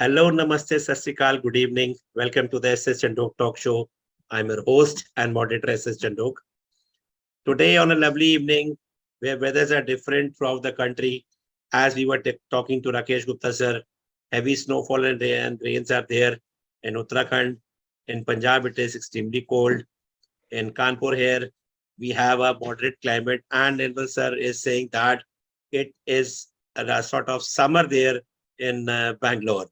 Hello, Namaste, Sasrikal, good evening. Welcome to the S.S. Chandhok talk show. I'm your host and moderator, S.S. Chandhok. Today, on a lovely evening where weathers are different throughout the country, as we were talking to Rakesh Gupta sir, heavy snowfall and rains are there in Uttarakhand. In Punjab, it is extremely cold. In Kanpur here, we have a moderate climate, and Nirmal sir is saying that it is a sort of summer there in Bangalore.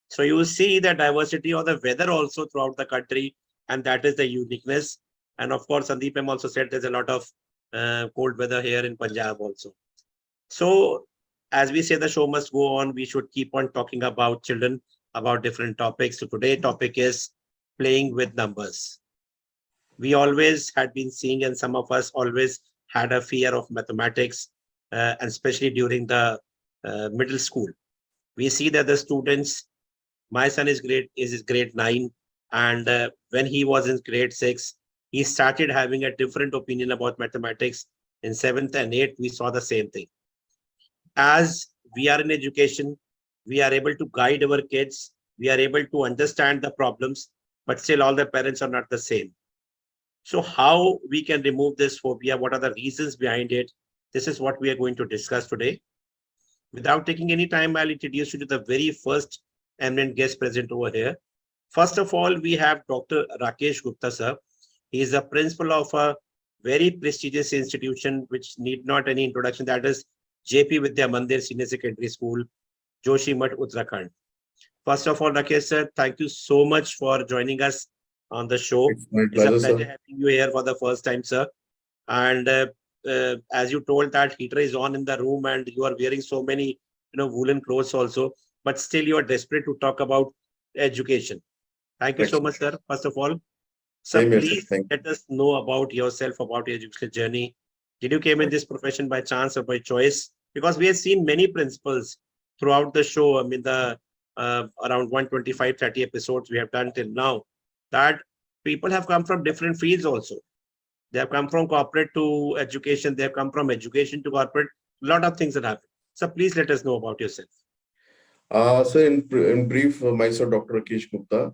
So you see the diversity of the weather also throughout the country, and that is the uniqueness. And of course, Sandeep M also said there's a lot of cold weather here in Punjab also. So as we say, the show must go on. We should keep on talking about children, about different topics. So today's topic is playing with numbers. We always had been seeing, and some of us always had a fear of mathematics, and especially during the middle school. We see that the students, my son is grade 9, and when he was in grade 6, he started having a different opinion about mathematics. In 7th and 8th, we saw the same thing. As we are in education, we are able to guide our kids, we are able to understand the problems, but still all the parents are not the same. So how we can remove this phobia? What are the reasons behind it? This is what we are going to discuss today. Without taking any time, I'll introduce you to the very first eminent guest present over here. First of all, we have Dr. Rakesh Gupta sir. He is a principal of a very prestigious institution which need not any introduction. That is JP Vidya Mandir Senior Secondary School, Joshimath, Uttarakhand. First of all, Rakesh sir, thank you so much for joining us on the show. It's my It's a pleasure, pleasure sir. having you here for the first time, sir. And as you told that heater is on in the room and you are wearing so many woolen clothes also, but still you are desperate to talk about education. Thank you so much, Excellent. sir. First of all, sir, Same here, sir. please Thank you. let us know about yourself, about your educational journey. Did you came in this profession by chance or by choice? Because we have seen many principals throughout the show. I mean, the around 125, 30 episodes we have done till now, that people have come from different fields also. They have come from corporate to education. They have come from education to corporate. A lot of things that happen. So please let us know about yourself. So in brief, myself, Dr. Rakesh Gupta.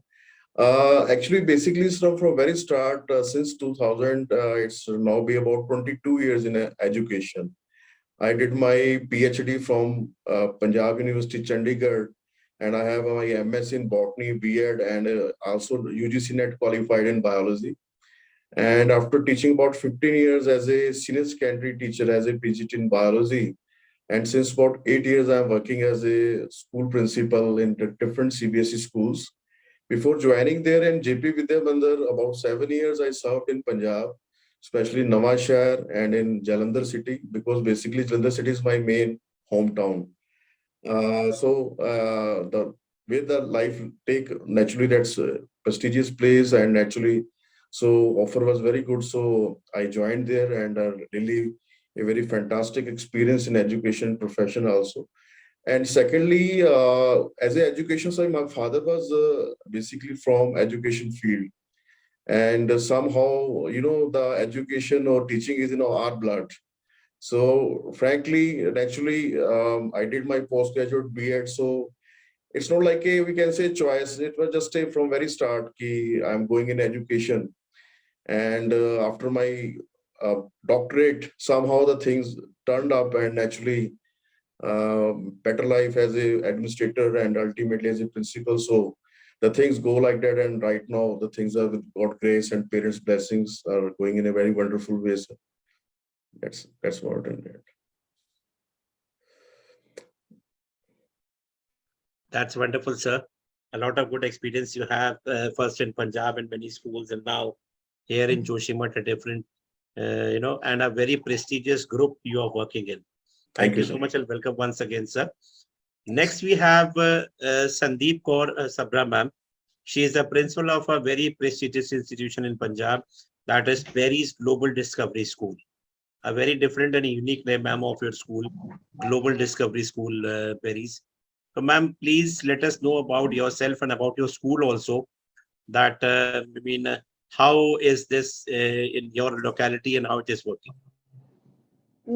Actually, basically, so from very start, since 2000, it's now be about 22 years in education. I did my PhD from Punjab University, Chandigarh, and I have my MS in botany, B.Ed, and also UGC net qualified in biology. And after teaching about 15 years as a senior secondary teacher, as a PGT in biology, and since about 8 years, I'm working as a school principal in different CBSE schools. Before joining there in JP Vidya Mandir, about 7 years I served in Punjab, especially Nawashahar and in Jalandhar city, because basically Jalandhar city is my main hometown. The way the life take, naturally that's a prestigious place, and naturally so offer was very good. So I joined there, and really a very fantastic experience in education profession also. And secondly, as an education side, my father was basically from education field, and somehow the education or teaching is our blood. So frankly, naturally, I did my postgraduate B.Ed. So it's not like a, we can say, choice. It was just a from very start ki I'm going in education. And after my doctorate, somehow the things turned up, and naturally better life as a administrator and ultimately as a principal. So the things go like that. And right now the things are with God grace and parents' blessings are going in a very wonderful way. So that's what in it. That's wonderful, sir. A lot of good experience you have, first in Punjab and many schools, and now here in Joshimath, a different, and a very prestigious group you are working in. Thank Thank you, you sir. so much and welcome once again, sir. Next, we have Sandeep Kaur Sabra ma'am. She is the principal of a very prestigious institution in Punjab, that is Perry's Global Discovery School. A very different and unique name, ma'am, of your school, Global Discovery School, Perry's. So, ma'am, please let us know about yourself and about your school also. That how is this in your locality and how it is working?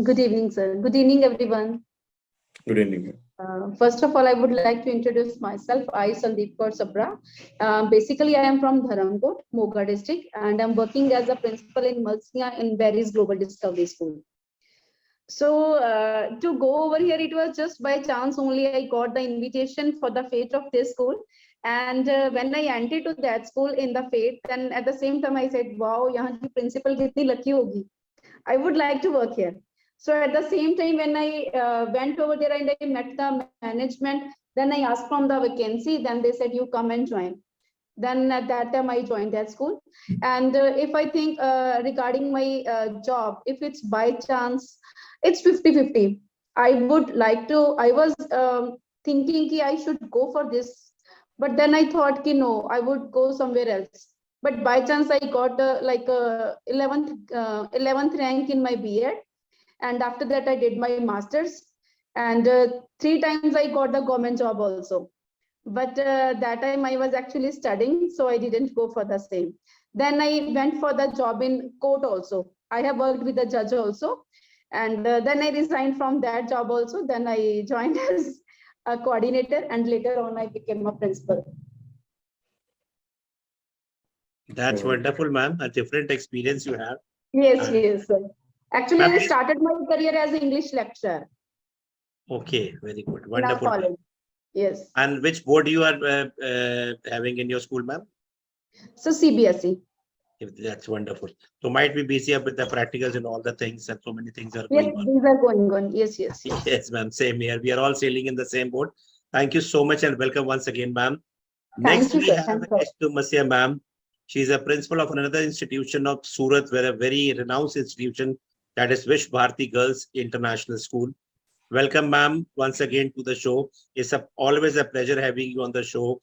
Good evening, sir. Good evening, everyone. Good evening. First of all, I would like to introduce myself. I, Sandeep Kaur Sabra. Basically, I am from Dharamkot, Moga district, and I'm working as a principal in Malsia in Barry's Global Discovery School. So to go over here, it was just by chance only I got the invitation for the fete of this school. And when I entered to that school in the fete, then at the same time I said, wow, yahan ki principal kitni lucky hogi. I would like to work here. So at the same time, when I went over there and I met the management, then I asked from the vacancy. Then they said, you come and join. Then at that time, I joined that school. And if I think regarding my job, if it's by chance, it's 50-50. I would like to, I was thinking ki I should go for this. But then I thought ki no, I would go somewhere else. But by chance, I got like 11th rank in my B.Ed. And after that, I did my master's. And 3 times I got the government job also. But that time I was actually studying, so I didn't go for the same. Then I went for the job in court also. I have worked with the judge also. And then I resigned from that job also. Then I joined as a coordinator, and later on I became a principal. That's wonderful, ma'am. A different experience you have. Yes, yes. Sir. Actually, Ma'am, I started my career as an English lecturer okay, very good. in our Wonderful, ma'am. college. Yes. And which board you are having in your school, ma'am? So CBSE. That's wonderful. So might be busy up with the practicals and all the things, and so many things are Yes, going on. these are going on. Yes, yes, yes. Yes, ma'am. Same here. We are all sailing in the same boat. Thank you so much and welcome once again, ma'am. Next, Thank you, we sir. have Thank you. S. Masia, ma'am. She is a principal of another institution of Surat, where a very renowned institution, that is Vish Bharati Girls International School. Welcome, ma'am, once again to the show. It's always a pleasure having you on the show.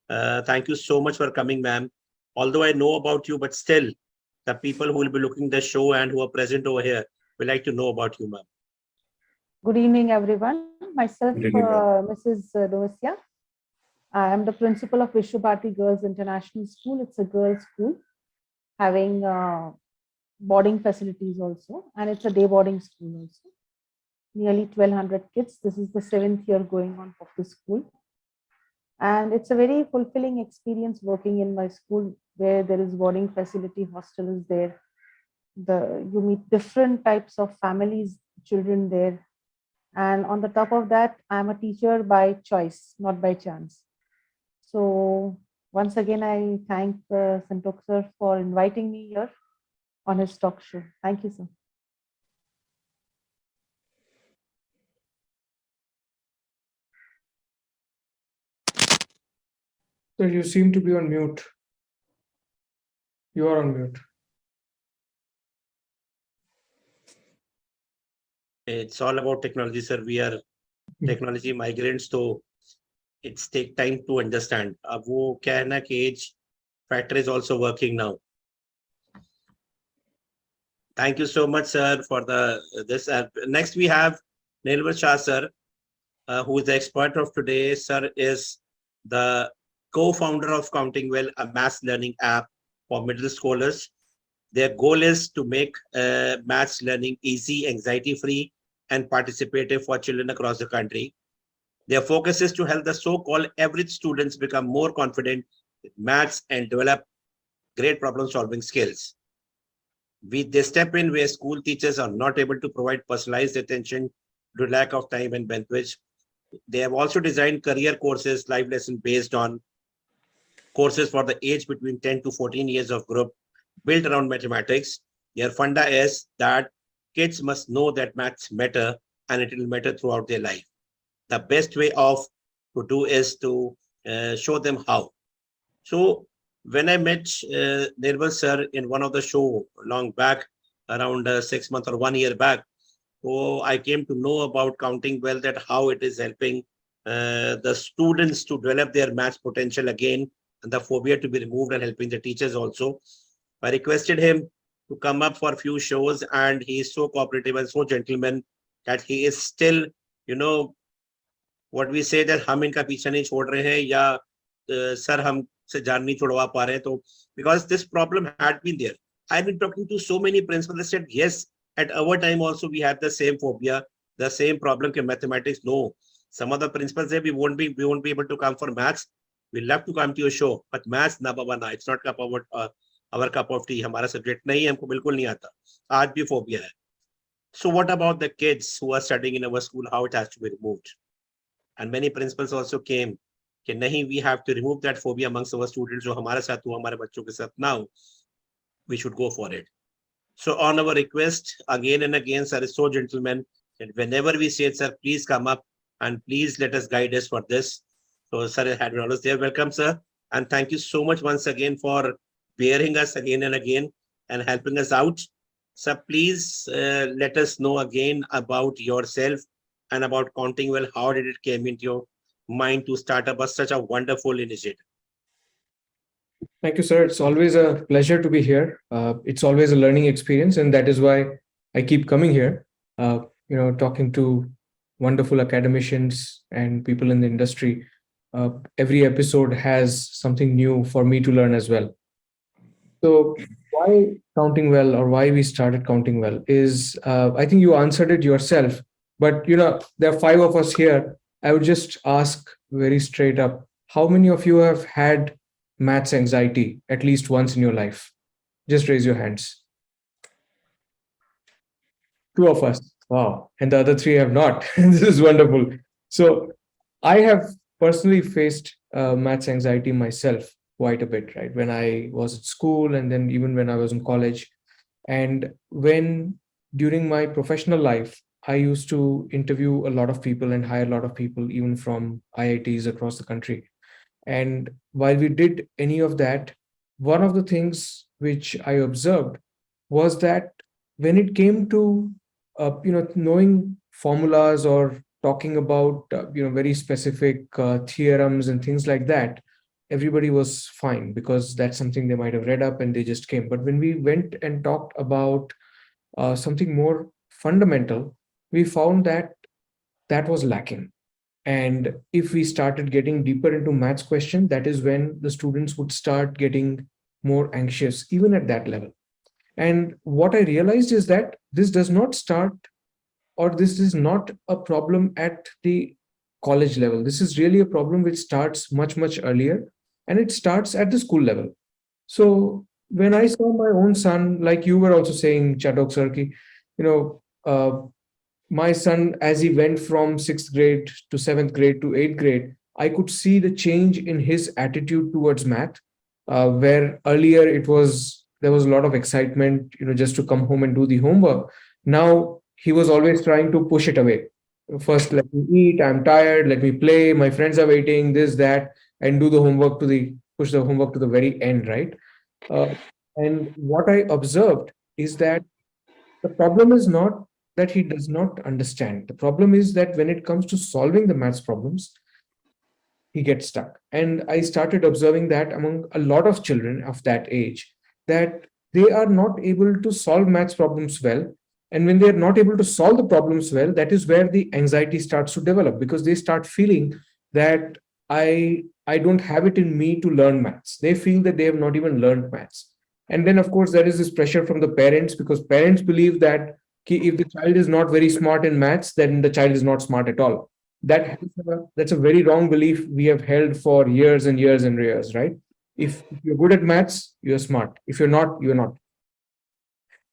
Thank you so much for coming, ma'am. Although I know about you, but still, the people who will be looking the show and who are present over here would like to know about you, ma'am. Good evening, everyone. Myself, Good evening, ma'am. Mrs. Dosia. I am the principal of Vishwabharati Girls International School. It's a girls' school having boarding facilities also, and it's a day boarding school also. Nearly 1,200 kids. This is the 7th year going on of the school. And it's a very fulfilling experience working in my school where there is boarding facility, hostel is there. You meet different types of families, children there. And on the top of that, I'm a teacher by choice, not by chance. So once again, I thank Chandhok sir for inviting me here on his talk show. Thank you, sir. So you seem to be on mute. You are on mute. It's all about technology, sir. We are technology migrants, so it's take time to understand. अब वो क्या है ना कि age factor is also working now. Thank you so much, sir, for this. Next, we have Nilwar Shah, sir, who is the expert of today. Sir is the co-founder of Counting Well, a maths learning app for middle schoolers. Their goal is to make maths learning easy, anxiety-free, and participative for children across the country. Their focus is to help the so-called average students become more confident with maths and develop great problem-solving skills. They step in where school teachers are not able to provide personalized attention due to lack of time and bandwidth. They have also designed career courses, live lesson based on courses for the age between 10 to 14 years of group built around mathematics. Their funda is that kids must know that maths matter and it will matter throughout their life. The best way of to do is to show them how. So when I met Nirmal sir in one of the show long back, around 6 months or 1 year back, so I came to know about Counting Well, that how it is helping the students to develop their maths potential again, and the phobia to be removed, and helping the teachers also. I requested him to come up for a few shows, and he is so cooperative and so gentleman that he is still, you know, what we say that हम इनका पीछा नहीं छोड़ रहे हैं या sir हम से जान नहीं छुड़वा पा रहे हैं तो because this problem had been there. I've been talking to so many principals that said yes, at our time also we had the same phobia, the same problem in mathematics. No, some of the principals say we won't be able to come for maths. We love to come to your show, but maths na baba na. It's not our cup of tea. हमारा subject नहीं है, हमको बिल्कुल नहीं आता. आज भी phobia है. So what about the kids who are studying in our school? How it has to be removed? And many principals also came कि नहीं, we have to remove that phobia amongst our students. जो हमारे साथ हुआ, हमारे बच्चों के साथ ना हो, we should go for it. So on our request, again and again, sir is so gentleman that whenever we say, sir, please come up and please let us guide us for this. So sir had always there. Welcome, sir. And thank you so much once again for bearing us again and again and helping us out. Sir, please let us know again about yourself and about Counting Well. How did it came into your mind to start up such a wonderful initiative? Thank you, sir. It's always a pleasure to be here. It's always a learning experience, and that is why I keep coming here. Talking to wonderful academicians and people in the industry. Every episode has something new for me to learn as well. So, why Counting Well, or why we started Counting Well, is I think you answered it yourself. But there are 5 of us here. I would just ask very straight up: how many of you have had maths anxiety at least once in your life? Just raise your hands. 2 of us. Wow. And the other 3 have not. This is wonderful. So I have personally faced maths anxiety myself quite a bit, right? When I was at school, and then even when I was in college. And when during my professional life, I used to interview a lot of people and hire a lot of people, even from IITs across the country. And while we did any of that, one of the things which I observed was that when it came to knowing formulas or talking about very specific theorems and things like that, everybody was fine because that's something they might have read up and they just came. But when we went and talked about something more fundamental, we found that that was lacking. And if we started getting deeper into maths question, that is when the students would start getting more anxious, even at that level. And what I realized is that this does not start, or this is not a problem at the college level. This is really a problem which starts much, much earlier, and it starts at the school level. So when I saw my own son, like you were also saying, Chandhok sir, my son, as he went from 6th grade to 7th grade to 8th grade, I could see the change in his attitude towards math, where earlier there was a lot of excitement, just to come home and do the homework. Now he was always trying to push it away. First, let me eat, I'm tired, let me play, my friends are waiting, this, that, and do the homework push the homework to the very end, right? And what I observed is that the problem is not that he does not understand. The problem is that when it comes to solving the maths problems, he gets stuck. And I started observing that among a lot of children of that age, that they are not able to solve maths problems well. And when they are not able to solve the problems well, that is where the anxiety starts to develop, because they start feeling that I don't have it in me to learn maths. They feel that they have not even learned maths. And then, of course, there is this pressure from the parents, because parents believe that if the child is not very smart in maths, then the child is not smart at all. That's a very wrong belief we have held for years and years and years, right? If you're good at maths, you're smart. If you're not, you're not.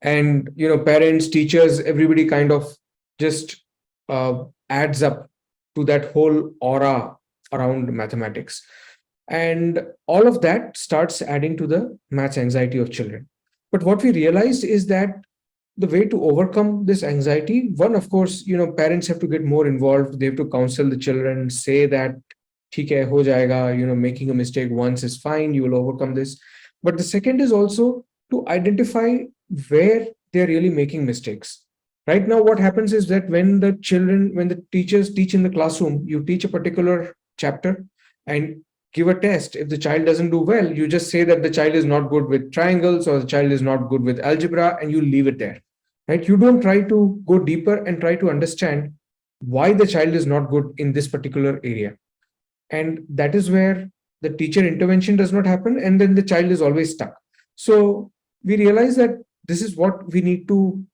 And parents, teachers, everybody kind of just adds up to that whole aura around mathematics. And all of that starts adding to the maths anxiety of children. But what we realized is that the way to overcome this anxiety, one, of course, parents have to get more involved. They have to counsel the children, say that, theek hai, ho jayega, making a mistake once is fine, you will overcome this. But the second is also to identify where they're really making mistakes. Right now, what happens is that when the teachers teach in the classroom, you teach a particular chapter and give a test. If the child doesn't do well, you just say that the child is not good with triangles or the child is not good with algebra, and you leave it there, right? You don't try to go deeper and try to understand why the child is not good in this particular area. And that is where the teacher intervention does not happen, and then the child is always stuck. So we realize that this is what we need to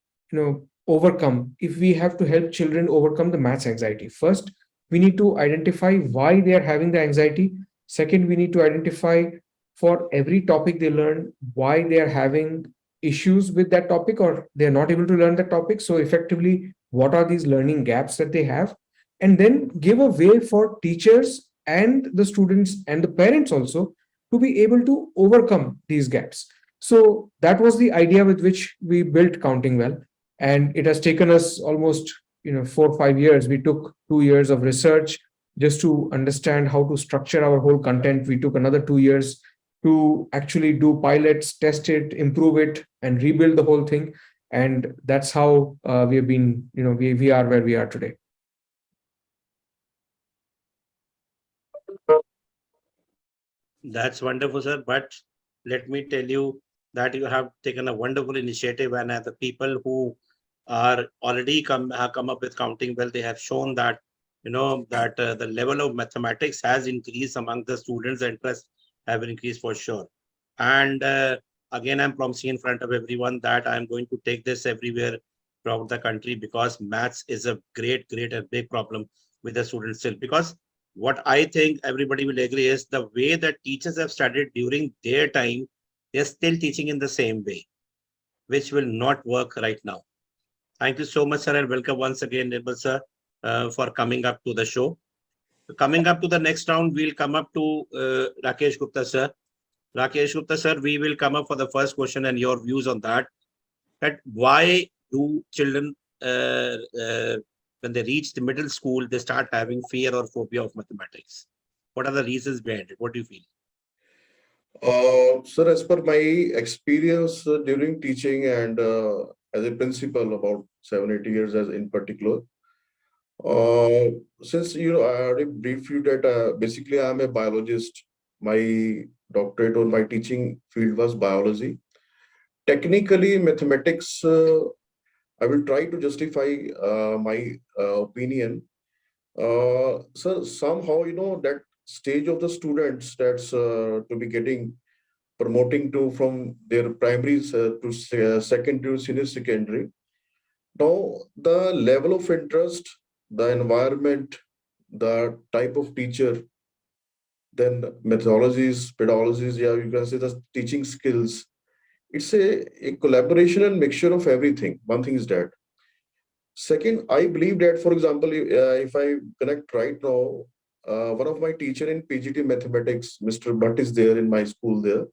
overcome, if we have to help children overcome the maths anxiety, first, we need to identify why they are having the anxiety. Second, we need to identify for every topic they learn why they are having issues with that topic or they're not able to learn that topic. So, effectively, what are these learning gaps that they have? And then give a way for teachers and the students and the parents also to be able to overcome these gaps. So, that was the idea with which we built Counting Well, and it has taken us almost 4 or 5 years. We took 2 years of research just to understand how to structure our whole content. We took another 2 years to actually do pilots, test it, improve it, and rebuild the whole thing. And that's how we have been, we are where we are today. That's wonderful, sir. But let me tell you that you have taken a wonderful initiative, and the people who are already have come up with Counting Well, they have shown that that the level of mathematics has increased among the students. The interest have increased for sure. And again, I'm promising in front of everyone that I'm going to take this everywhere throughout the country, because maths is a great, great and big problem with the students still. Because what I think everybody will agree is the way that teachers have studied during their time, they're still teaching in the same way, which will not work right now. Thank you so much, sir, and welcome once again, Nirmal sir, for coming up to the show. Coming up to the next round, we'll come up to Rakesh Gupta, sir. Rakesh Gupta, sir, we will come up for the first question and your views on that. That why do children, when they reach the middle school, they start having fear or phobia of mathematics? What are the reasons behind it? What do you feel? Sir, as per my experience during teaching and as a principal about 7 8 years as in particular, uh, since I already briefed you that basically I'm a biologist. My doctorate or my teaching field was biology. Technically, mathematics. I will try to justify my opinion. So somehow that stage of the students that's to be getting promoting to from their primaries to secondary, senior secondary. Now, the level of interest, the environment, the type of teacher, then methodologies, pedagogies, yeah, you can say the teaching skills. It's a collaboration and mixture of everything. One thing is that. Second, I believe that, for example, if I connect right now, one of my teacher in PGT mathematics, Mr. Bhatt is there in my school there.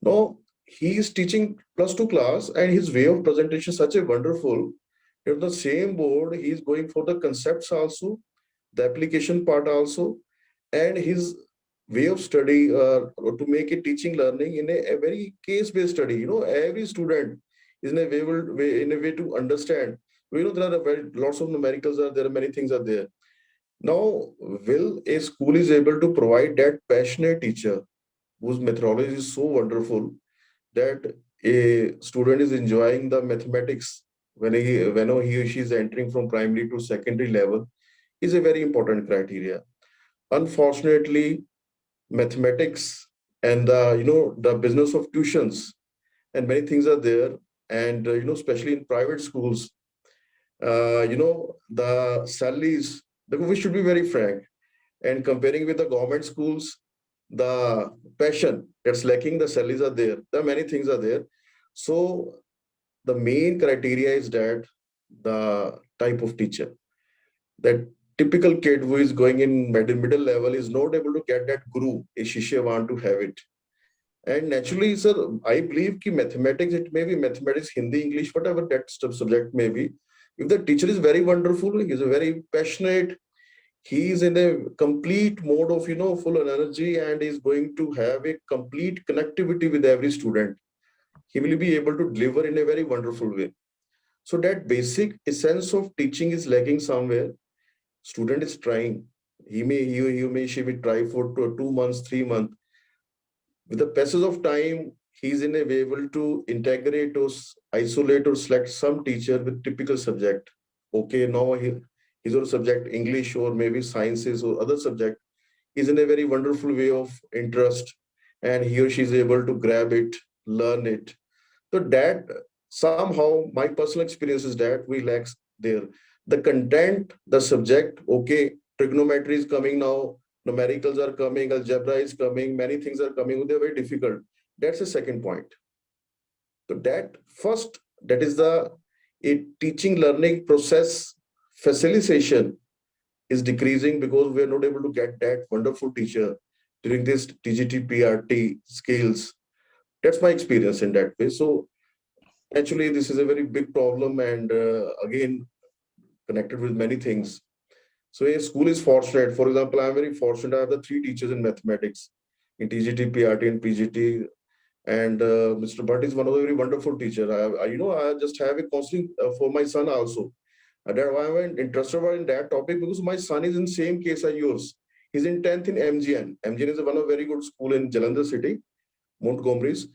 Now, he is teaching plus two class and his way of presentation such a wonderful. In the same board, he is going for the concepts also, the application part also, and his way of study to make a teaching learning in a very case-based study. Every student is in a way to understand. There are lots of numericals are there, many things are there. Now, will a school is able to provide that passionate teacher whose methodology is so wonderful that a student is enjoying the mathematics when he or she is entering from primary to secondary level is a very important criteria. Unfortunately, mathematics and the business of tuitions and many things are there, and especially in private schools, the salaries. We should be very frank, and comparing with the government schools, the passion that's lacking, the salaries are there. There are many things are there. So the main criteria is that the type of teacher, that typical kid who is going in middle level is not able to get that guru, a shishya want to have it. And naturally, sir, I believe ki mathematics, it may be mathematics, Hindi, English, whatever that subject may be. If the teacher is very wonderful, he is a very passionate, he is in a complete mode of full energy and is going to have a complete connectivity with every student, he will be able to deliver in a very wonderful way. So that basic essence of teaching is lacking somewhere. Student is trying, she may try for 2 months 3 months. With the passage of time, he's in a way able to integrate or isolate or select some teacher with typical subject. Okay, now his or subject English or maybe sciences or other subject is in a very wonderful way of interest, and he or she is able to grab it, learn it. So that somehow my personal experience is that we lack there. The content, the subject, okay, trigonometry is coming now, numericals are coming, algebra is coming, many things are coming, they're very difficult. That's the second point. So that first, that is the a teaching learning process facilitation is decreasing because we are not able to get that wonderful teacher during this TGT PRT skills. That's my experience in that way. So actually, this is a very big problem, and again, connected with many things. So a school is fortunate. For example, I'm very fortunate. I have the three teachers in mathematics in TGT, PRT, and PGT. And Mr. Bhatt is one of the very wonderful teacher. I just have a counseling for my son also. And that's why I'm interested in that topic because my son is in same case as yours. He's in 10th in MGN. MGN is one of very good school in Jalandhar city, Montgomery's.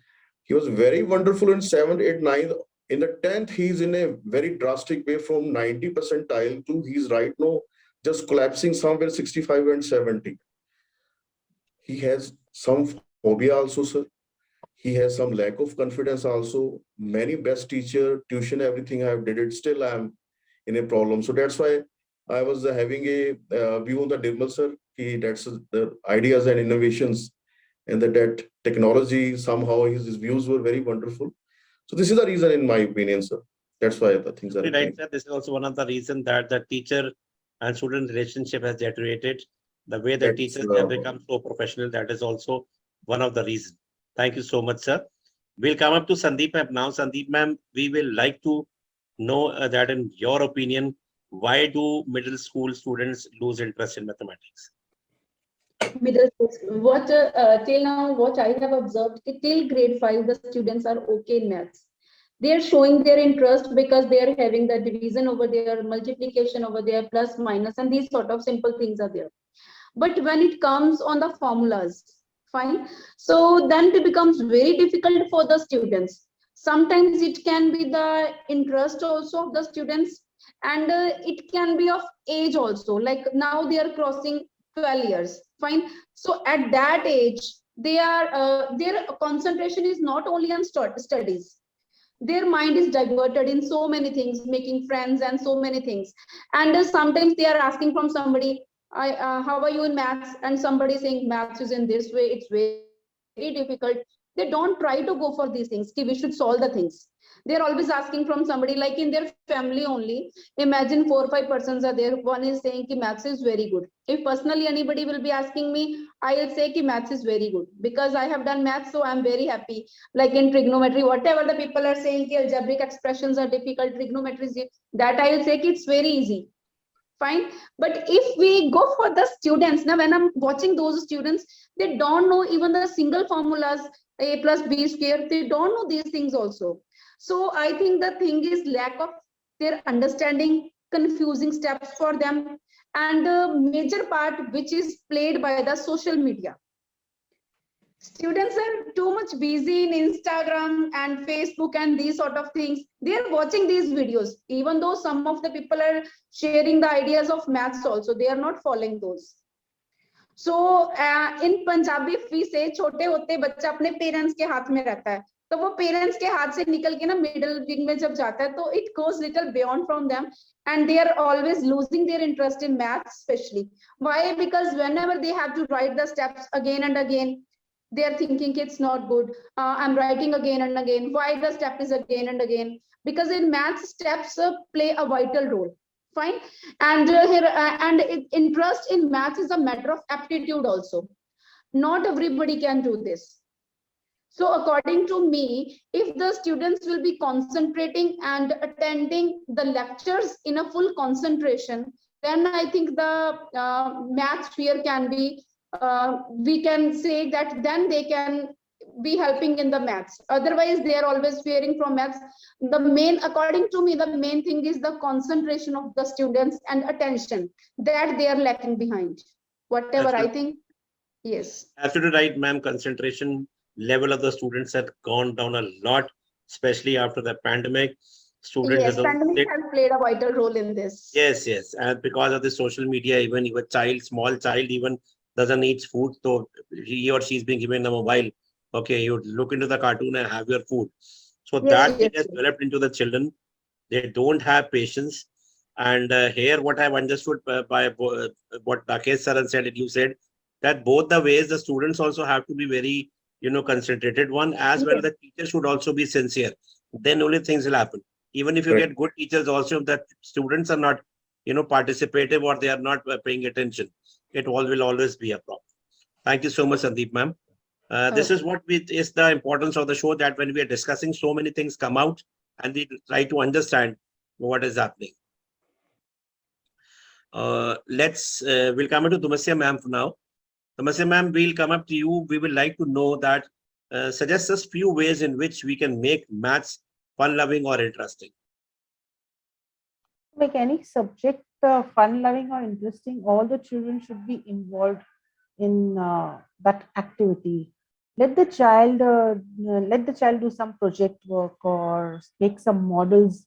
He was very wonderful in 7th, 8th, 9th. In the 10th, he's in a very drastic way from 90 percentile to he's right now just collapsing somewhere 65 and 70. He has some phobia also, sir. He has some lack of confidence also. Many best teacher, tuition, everything I have did it. Still, I'm in a problem. So that's why I was having a view on the Nirmal sir. That's the ideas and innovations and that technology somehow his views were very wonderful. So this is the reason, in my opinion, sir. That's why the things are Right, happening. sir. This is also one of the reasons that the teacher and student relationship has deteriorated. The way the That's teachers have become so professional, that is also one of the reasons. Thank you so much, sir. We'll come up to Sandeep ma'am now. Sandeep ma'am, we will like to know that in your opinion, why do middle school students lose interest in mathematics? Middle school. What till now, what I have observed, till grade 5, the students are okay in maths. They are showing their interest because they are having the division over there, multiplication over there, plus minus, and these sort of simple things are there. But when it comes on the formulas, fine. So then it becomes very difficult for the students. Sometimes it can be the interest also of the students, and it can be of age also. Like now they are crossing 12 years, fine. So at that age, they are their concentration is not only on studies. Their mind is diverted in so many things, making friends and so many things. And sometimes they are asking from somebody, how are you in maths? And somebody saying maths is in this way, it's very difficult. They don't try to go for these things. We should solve the things. They're always asking from somebody, like in their family only. Imagine 4 or 5 persons are there. One is saying ki maths is very good. If personally anybody will be asking me, I'll say ki maths is very good because I have done maths, so I'm very happy. Like in trigonometry, whatever the people are saying ki algebraic expressions are difficult, trigonometry is that I'll say ki it's very easy. Fine. But if we go for the students, now when I'm watching those students, they don't know even the single formulas, a plus b square. They don't know these things also. So I think the thing is lack of their understanding, confusing steps for them, and the major part which is played by the social media. Students are too much busy in Instagram and Facebook and these sort of things. They are watching these videos, even though some of the people are sharing the ideas of maths also, they are not following those. So in Punjabi, if we say छोटे होते बच्चा अपने parents के हाथ में रहता है, तो वो पेरेंट्स के हाथ से निकल के ना मिडिल विंग में जब जाता है, तो it goes little beyond from them, and they are always losing their interest in maths especially. Why? Because whenever they have to write the steps again and again, they are thinking it's not good. I'm writing again and again. Why the step is again and again? Because in maths, steps play a vital role. Fine. And interest in maths is a matter of aptitude also. Not everybody can do this. So according to me, if the students will be concentrating and attending the lectures in a full concentration, then I think the maths fear can be, we can say that then they can be helping in the maths. Otherwise, they are always fearing from maths. The main, according to me, the main thing is the concentration of the students and attention that they are lacking behind. Whatever I think, yes. Absolutely right, ma'am. Concentration level of the students had gone down a lot, especially after the pandemic. Students Yes, pandemic has played a vital role in this. Yes, yes. And because of the social media, even if a child, small child, even doesn't eat food, so he or she is being given a mobile. Okay, you look into the cartoon and have your food. So Yes, that thing yes, has yes. developed into the children. They don't have patience. And here, what I've understood by what Rakesh sir and said, you said that both the ways the students also have to be very, concentrated one, as well Yes. the teacher should also be sincere. Then only things will happen. Even if you Correct. get good teachers, also if the students are not, participative or they are not paying attention, it all will always be a problem. Thank you so much, Sandeep ma'am. This is Okay. what is the importance of the show, that when we are discussing, so many things come out and we try to understand what is happening. We'll come to Dumasya ma'am for now. Dumasya ma'am, we'll come up to you. We would like to know that suggest us few ways in which we can make maths fun loving or interesting. Make any subject fun loving or interesting, all the children should be involved in that activity. Let the child do some project work or make some models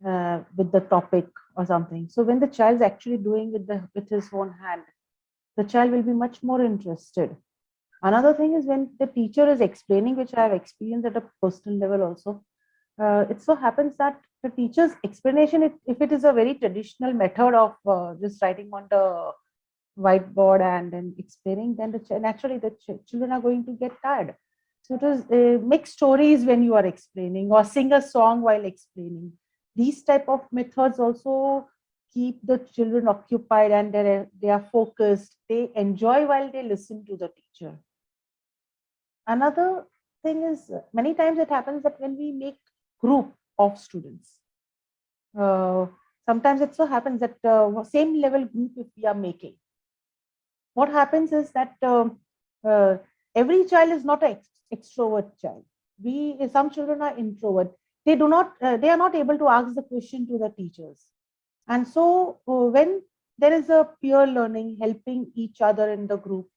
with the topic or something. So when the child is actually doing with his own hand, the child will be much more interested. Another thing is when the teacher is explaining, which I have experienced at a personal level also. It so happens that the teacher's explanation, if it is a very traditional method of just writing on the whiteboard and then explaining, then naturally the children are going to get tired. So it is make stories when you are explaining or sing a song while explaining. These type of methods also keep the children occupied and they are focused. They enjoy while they listen to the teacher. Another thing is many times it happens that when we make group of students, uh, sometimes it so happens that same level group if we are making, what happens is that uh, every child is not an extrovert child. We Some children are introvert. They are not able to ask the question to the teachers, and so when there is a peer learning, helping each other in the group,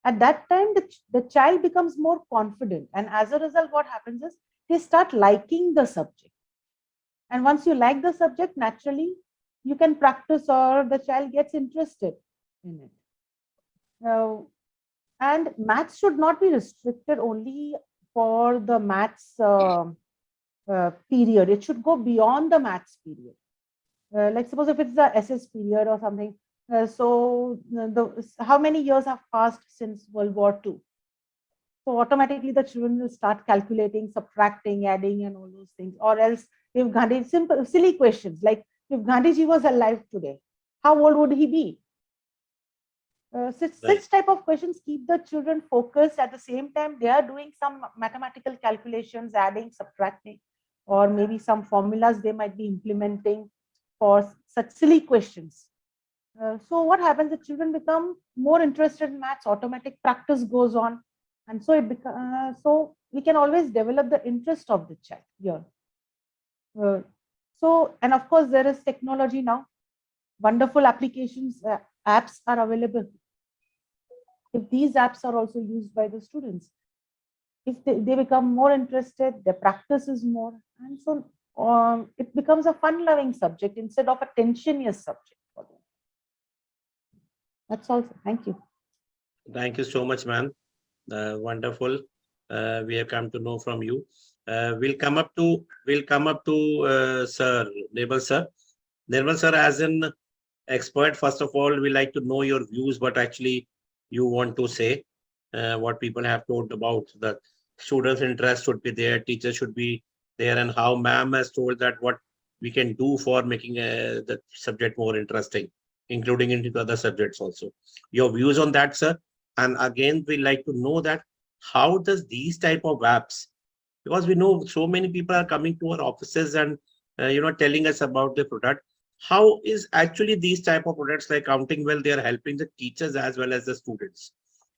at that time the child becomes more confident, and as a result what happens is they start liking the subject, and once you like the subject, naturally you can practice or the child gets interested in it. And maths should not be restricted only for the maths period. It should go beyond the maths period. Like suppose if it's the SS period or something. How many years have passed since World War II? So automatically the children will start calculating, subtracting, adding, and all those things. Or else, if Gandhi, simple, silly questions like if Gandhiji was alive today, how old would he be? Such Right. type of questions keep the children focused. At the same time, they are doing some mathematical calculations, adding, subtracting, or maybe some formulas they might be implementing for such silly questions. So what happens? The children become more interested in maths. Automatic practice goes on, and so we can always develop the interest of the child here. And of course, there is technology now. Wonderful applications, apps are available. If these apps are also used by the students, if they become more interested, their practice is more, and so it becomes a fun-loving subject instead of a tensionious subject for them. That's all. Thank you. Thank you so much, ma'am. Wonderful. We have come to know from you. We'll come up to Sir Nirmal sir. Nirmal sir, as an expert, first of all, we like to know your views, what actually you want to say, what people have told about the students' interest should be there, teachers should be there, and how ma'am has told that what we can do for making the subject more interesting, including into the other subjects also. Your views on that, sir. And again, we like to know that how does these type of apps, because we know so many people are coming to our offices and telling us about the product. How is actually these type of products like Counting Well, they are helping the teachers as well as the students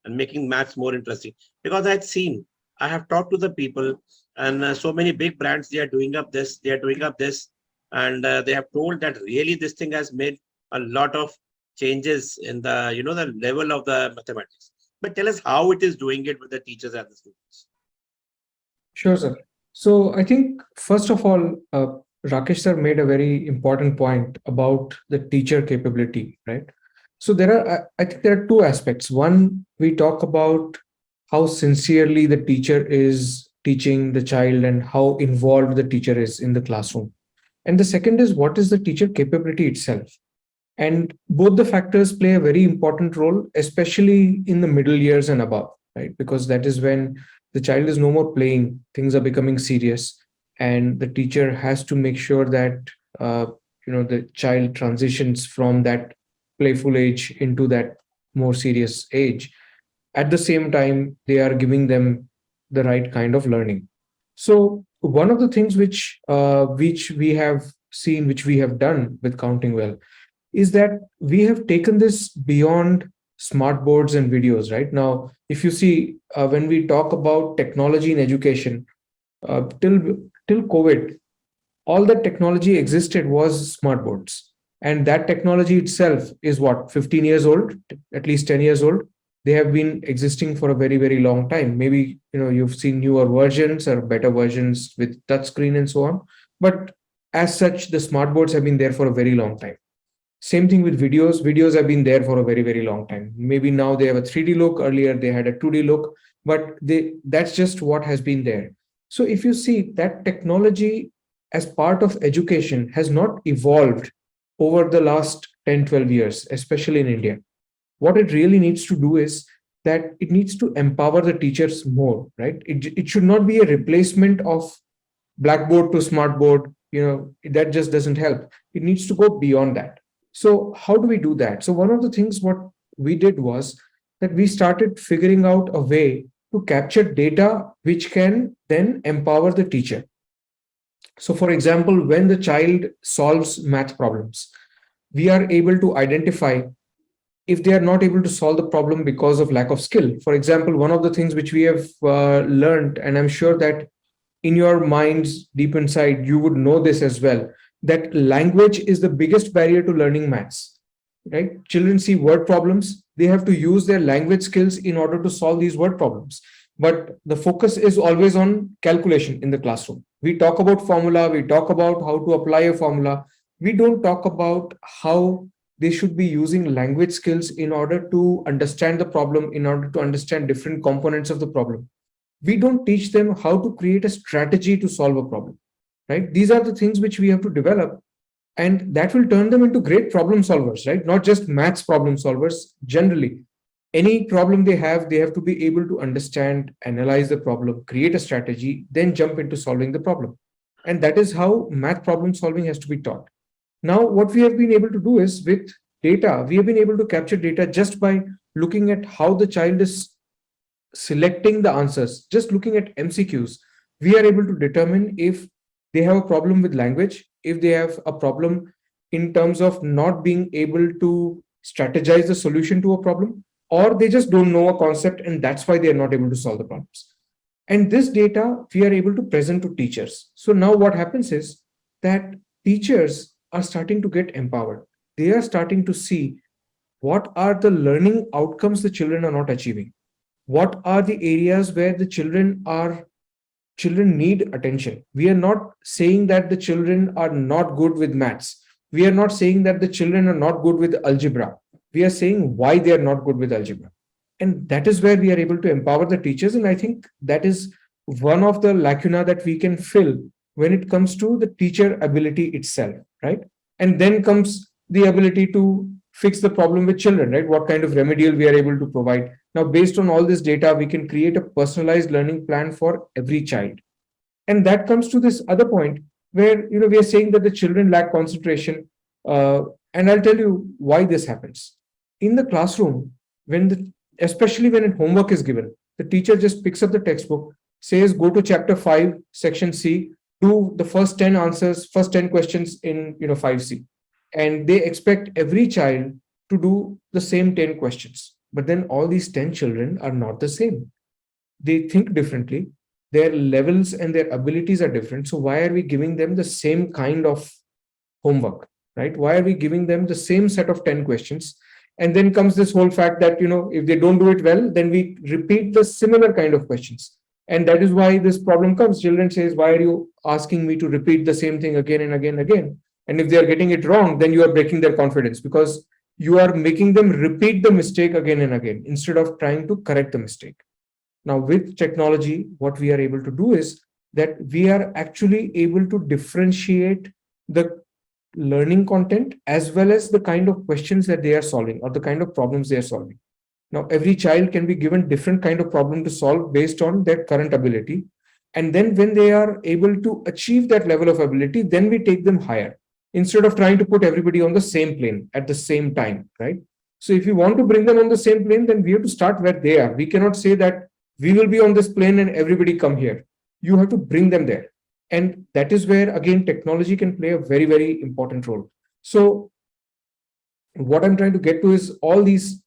and making maths more interesting? Because I have talked to the people, and so many big brands, they are doing up this, and they have told that really this thing has made a lot of changes in the the level of the mathematics. But tell us how it is doing it with the teachers and the students. Sure, sir. So I think first of all, Rakesh sir made a very important point about the teacher capability, right? So I think there are two aspects. One, we talk about how sincerely the teacher is teaching the child and how involved the teacher is in the classroom. And the second is, what is the teacher capability itself? And both the factors play a very important role, especially in the middle years and above, right? Because that is when the child is no more playing, things are becoming serious, and the teacher has to make sure that the child transitions from that playful age into that more serious age. At the same time, they are giving them the right kind of learning. So one of the things which we have seen, which we have done with Counting Well, is that we have taken this beyond smart boards and videos. Right now, if you see, when we talk about technology in education, till COVID, all that technology existed was smart boards, and that technology itself is what, 15 years old, at least 10 years old. They have been existing for a very, very long time. Maybe you've seen newer versions or better versions with touchscreen and so on, but as such, the smart boards have been there for a very long time. Same thing with videos. Videos have been there for a very, very long time. Maybe now they have a 3D look. Earlier they had a 2D look, but that's just what has been there. So if you see, that technology as part of education has not evolved over the last 10, 12 years, especially in India. What it really needs to do is that it needs to empower the teachers more, right? It should not be a replacement of blackboard to smartboard. That just doesn't help. It needs to go beyond that. So how do we do that? So one of the things what we did was that we started figuring out a way to capture data which can then empower the teacher. So for example, when the child solves math problems, we are able to identify if they are not able to solve the problem because of lack of skill. For example, one of the things which we have learned, and I'm sure that in your minds deep inside, you would know this as well, that language is the biggest barrier to learning maths, right? Children see word problems, they have to use their language skills in order to solve these word problems. But the focus is always on calculation in the classroom. We talk about formula, we talk about how to apply a formula. We don't talk about how they should be using language skills in order to understand the problem, in order to understand different components of the problem. We don't teach them how to create a strategy to solve a problem, right? These are the things which we have to develop, and that will turn them into great problem solvers, right? Not just maths problem solvers. Generally, any problem they have to be able to understand, analyze the problem, create a strategy, then jump into solving the problem. And that is how math problem solving has to be taught. Now, what we have been able to do is, with data, we have been able to capture data just by looking at how the child is selecting the answers. Just looking at MCQs, we are able to determine if they have a problem with language, if they have a problem in terms of not being able to strategize the solution to a problem, or they just don't know a concept and that's why they are not able to solve the problems. And this data we are able to present to teachers. So now what happens is that teachers are starting to get empowered. They are starting to see what are the learning outcomes the children are not achieving. What are the areas where the children need attention. We are not saying that the children are not good with maths. We are not saying that the children are not good with algebra. We are saying why they are not good with algebra. And that is where we are able to empower the teachers. And I think that is one of the lacuna that we can fill when it comes to the teacher ability itself, right? And then comes the ability to fix the problem with children, right? What kind of remedial we are able to provide. Now, based on all this data, we can create a personalized learning plan for every child. And that comes to this other point where we are saying that the children lack concentration. And I'll tell you why this happens. In the classroom, especially when homework is given, the teacher just picks up the textbook, says, go to chapter 5, section C, do the first 10 answers, first 10 questions in 5C. And they expect every child to do the same 10 questions. But then all these 10 children are not the same. They think differently. Their levels and their abilities are different. So why are we giving them the same kind of homework, right? Why are we giving them the same set of 10 questions? And then comes this whole fact that, if they don't do it well, then we repeat the similar kind of questions. And that is why this problem comes. Children says, why are you asking me to repeat the same thing again and again and again? And if they are getting it wrong, then you are breaking their confidence, because you are making them repeat the mistake again and again instead of trying to correct the mistake. Now, with technology, what we are able to do is that we are actually able to differentiate the learning content as well as the kind of questions that they are solving or the kind of problems they are solving. Now, every child can be given different kind of problem to solve based on their current ability. And then when they are able to achieve that level of ability, then we take them higher instead of trying to put everybody on the same plane at the same time, right? So if you want to bring them on the same plane, then we have to start where they are. We cannot say that we will be on this plane and everybody come here. You have to bring them there. And that is where, again, technology can play a very, very important role. So what I'm trying to get to is all these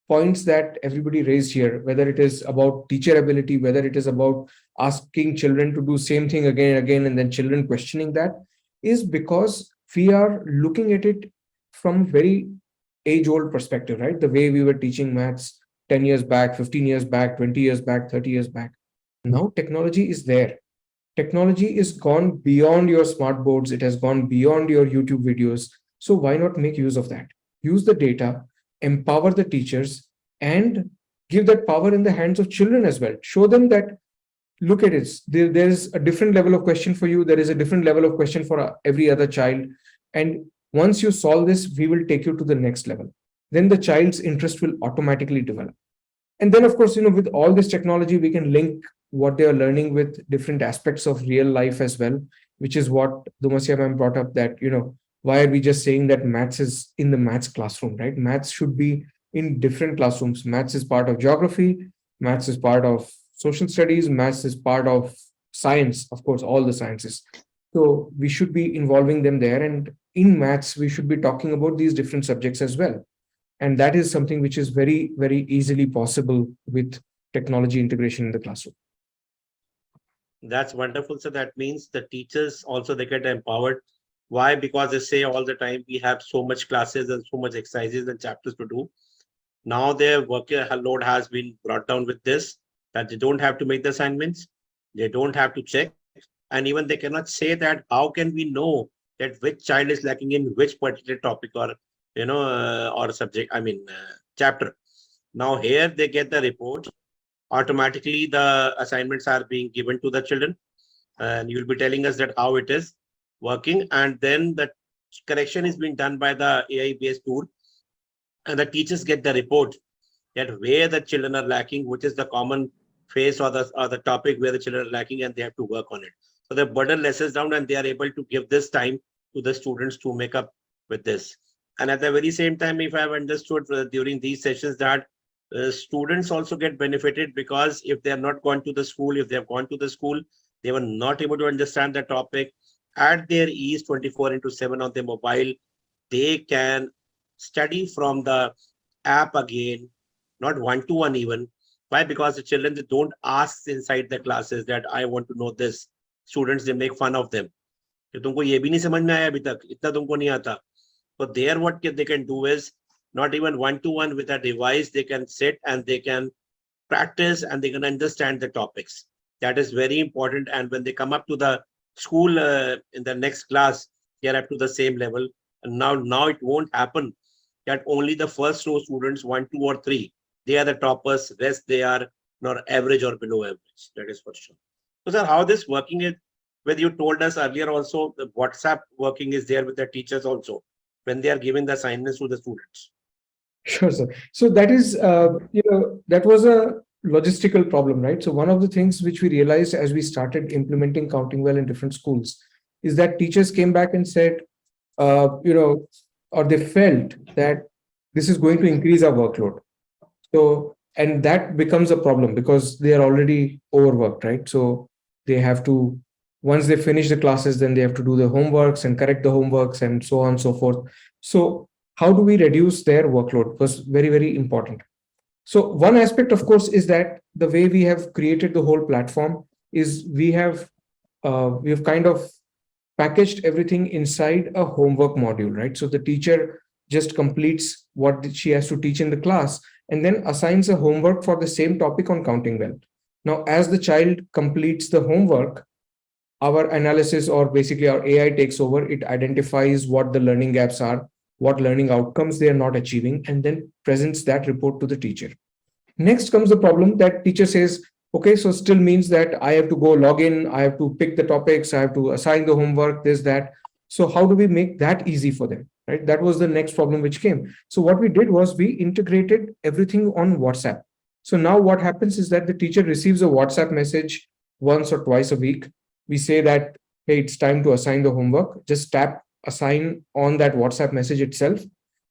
points that everybody raised here, whether it is about teacher ability, whether it is about asking children to do same thing again and again, and then children questioning that, is because we are looking at it from very age-old perspective, right? The way we were teaching maths 10 years back, 15 years back, 20 years back, 30 years back. Now technology is there. Technology is gone beyond your smart boards. It has gone beyond your YouTube videos. So why not make use of that? Use the data, empower the teachers, and give that power in the hands of children as well. Show them that, look at it, there's a different level of question for you. There is a different level of question for every other child. And once you solve this, we will take you to the next level. Then the child's interest will automatically develop. And then, of course, with all this technology, we can link what they are learning with different aspects of real life as well, which is what Dumasya ma'am brought up, that, why are we just saying that maths is in the maths classroom, right? Maths should be in different classrooms. Maths is part of geography, maths is part of social studies, maths is part of science, of course, all the sciences. So we should be involving them there. And in maths, we should be talking about these different subjects as well. And that is something which is very, very easily possible with technology integration in the classroom. That's wonderful. So that means the teachers also, they get empowered. Why? Because they say all the time, we have so much classes and so much exercises and chapters to do. Now their workload has been brought down with this, that they don't have to make the assignments. They don't have to check. And even they cannot say that, how can we know that which child is lacking in which particular topic or, or subject, chapter. Now here they get the report. Automatically the assignments are being given to the children, and you'll be telling us that how it is working, and then the correction is being done by the AI based tool, and the teachers get the report that where the children are lacking, which is the common phase or the topic where the children are lacking, and they have to work on it. So the burden lessens down, and they are able to give this time to the students to make up with this. And at the very same time, if I have understood during these sessions that students also get benefited, because if they are not gone to the school, if they have gone to the school, they were not able to understand the topic at their ease 24/7 on their mobile, they can study from the app again, not one-to-one even. Why? Because the children, they don't ask inside the classes that I want to know this. Students, they make fun of them. तुमको ये भी नहीं समझ में आया अभी तक, इतना तुमको नहीं आता. So there what they can do is, not even one-to-one with a device, they can sit and they can practice and they can understand the topics. That is very important. And when they come up to the school in the next class, they are up to the same level. And now it won't happen that only the first row students, 1, 2, or 3, they are the toppers. Rest they are not average or below average. That is for sure. So sir, how this working is, whether you told us earlier also, the WhatsApp working is there with the teachers also when they are giving the assignments to the students. Sure, sir. So that is, that was a logistical problem, right? So one of the things which we realized as we started implementing Counting Well in different schools is that teachers came back and said, or they felt that this is going to increase our workload. So, and that becomes a problem because they are already overworked, right? So they have to, once they finish the classes, then they have to do the homeworks and correct the homeworks and so on and so forth. So how do we reduce their workload was very, very important. So one aspect, of course, is that the way we have created the whole platform is we have kind of packaged everything inside a homework module, right? So the teacher just completes what she has to teach in the class and then assigns a homework for the same topic on Counting Well. Now, as the child completes the homework, our analysis, or basically our AI, takes over. It identifies what the learning gaps are, what learning outcomes they are not achieving, and then presents that report to the teacher. Next comes the problem that teacher says, Okay, so still means that I have to go log in, I have to pick the topics, I have to assign the homework, this, that. So how do we make that easy for them? Right? That was the next problem which came. So what we did was we integrated everything on WhatsApp. So now what happens is that the teacher receives a WhatsApp message once or twice a week. We say that, hey, it's time to assign the homework. Just tap assign on that WhatsApp message itself.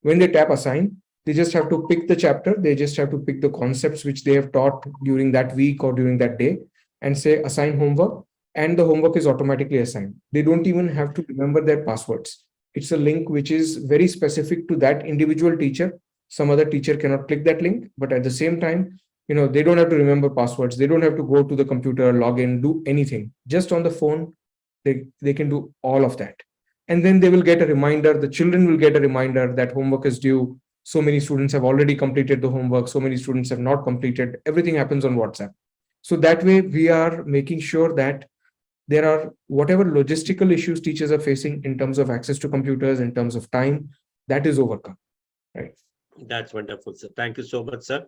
When they tap assign, they just have to pick the chapter. They just have to pick the concepts which they have taught during that week or during that day and say assign homework. And the homework is automatically assigned. They don't even have to remember their passwords. It's a link which is very specific to that individual teacher. Some other teacher cannot click that link, but at the same time, they don't have to remember passwords. They don't have to go to the computer, log in, do anything. Just on the phone, they can do all of that. And then they will get a reminder. The children will get a reminder that homework is due. So many students have already completed the homework. So many students have not completed. Everything happens on WhatsApp. So that way we are making sure that there are whatever logistical issues teachers are facing in terms of access to computers, in terms of time, that is overcome. Right. That's wonderful, sir. Thank you so much, sir.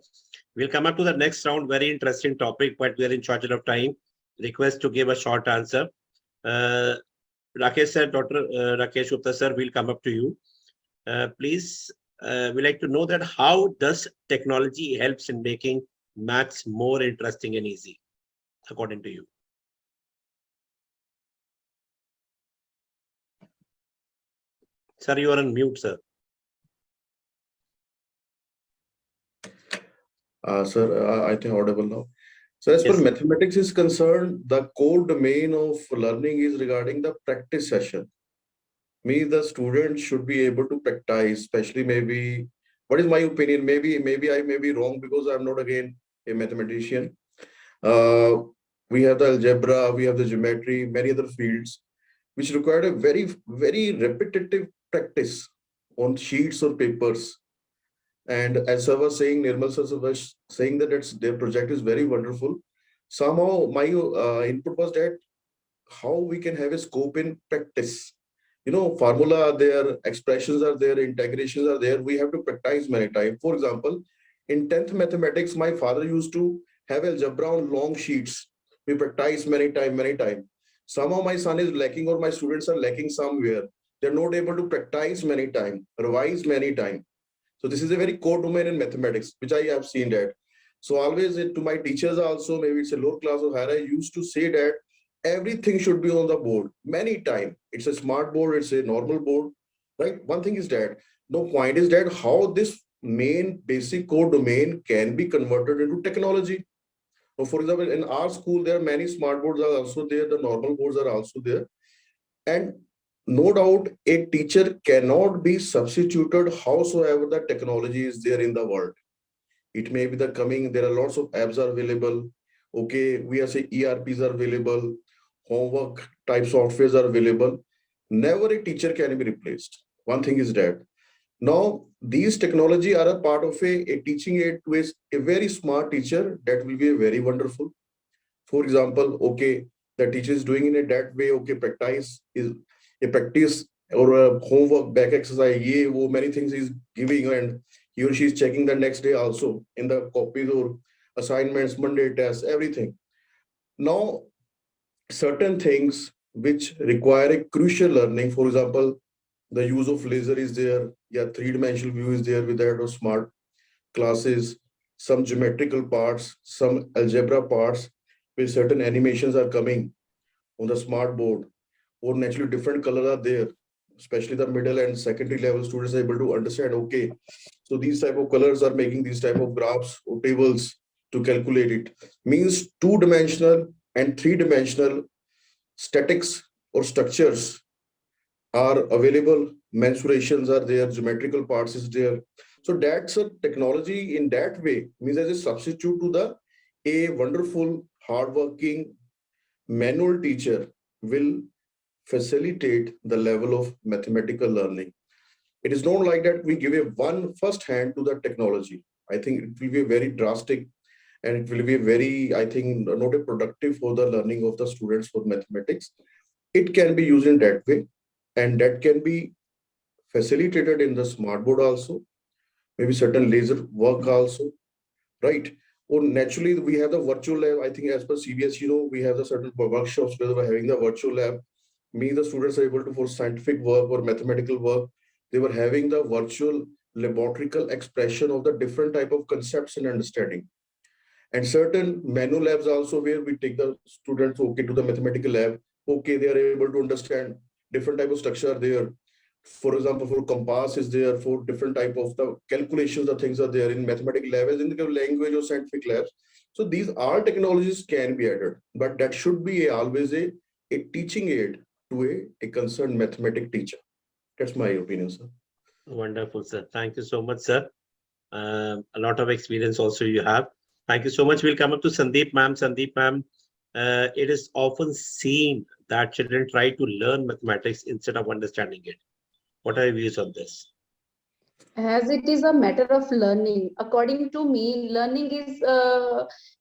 We'll come up to the next round. Very interesting topic, but we are in short of time. Request to give a short answer. Rakesh sir, Dr. Rakesh Gupta sir, we'll come up to you. Please, we like to know that how does technology helps in making maths more interesting and easy, according to you? Sir, you are on mute, sir. Sir, I think audible now. So as far Yes. as mathematics is concerned, the core domain of learning is regarding the practice session. The student should be able to practice, especially maybe, what is my opinion? Maybe I may be wrong because I'm not again a mathematician. We have the algebra, we have the geometry, many other fields, which require a very, very repetitive practice on sheets or papers. And as I was saying, Nirmal sir was saying that their project is very wonderful. Somehow my input was that how we can have a scope in practice. Formula are there, expressions are there, integrations are there. We have to practice many times. For example, in 10th mathematics, my father used to have algebra on long sheets. We practice many times, many times. Somehow my son is lacking or my students are lacking somewhere. They're not able to practice many times, revise many times. So this is a very core domain in mathematics, which I have seen that. So always to my teachers also, maybe it's a lower class or higher, I used to say that everything should be on the board many times. It's a smart board, it's a normal board, right? One thing is that, no point is that how this main basic core domain can be converted into technology. So for example, in our school, there are many smart boards are also there, the normal boards are also there. And no doubt, a teacher cannot be substituted howsoever the technology is there in the world. It may be the coming, there are lots of apps are available. Okay, we are saying ERPs are available, homework type softwares are available. Never a teacher can be replaced. One thing is that. Now, these technology are a part of a teaching aid to a very smart teacher. That will be a very wonderful. For example, okay, the teacher is doing in a that way, okay, practice or a homework back exercise, many things he's giving, and he or she is checking the next day also in the copies or assignments, Monday tests, everything. Now, certain things which require a crucial learning, for example, the use of laser is there, yeah, three-dimensional view is there with that or smart classes, some geometrical parts, some algebra parts, where certain animations are coming on the smart board, or naturally different colors are there, especially the middle and secondary level students are able to understand, okay, so these type of colors are making these type of graphs or tables to calculate it. Means two-dimensional and three-dimensional statics or structures are available, mensurations are there, geometrical parts is there. So that's a technology in that way, means as a substitute to the a wonderful, hardworking manual teacher will facilitate the level of mathematical learning. It is not like that we give a one first hand to the technology. I think it will be very drastic and it will be very, I think, not a productive for the learning of the students for mathematics. It can be used in that way, and that can be facilitated in the smart board also, maybe certain laser work also, right? Or naturally, we have the virtual lab. I think as per CBS, we have the certain workshops where we're having the virtual lab. The students are able to, for scientific work or mathematical work, they were having the virtual laboratorical expression of the different type of concepts and understanding. And certain menu labs also, where we take the students, okay, to the mathematical lab. Okay, they are able to understand different type of structure there. For example, for compass is there, for different type of the calculations, the things are there in mathematical lab, as in the language or scientific labs. So these all technologies can be added, but that should be always a teaching aid to a concerned mathematic teacher. That's my opinion, sir. Wonderful, sir. Thank you so much, sir. A lot of experience also you have. Thank you so much. We'll come up to Sandeep ma'am. Sandeep ma'am, it is often seen that children try to learn mathematics instead of understanding it. What are your views on this? As it is a matter of learning, according to me, learning is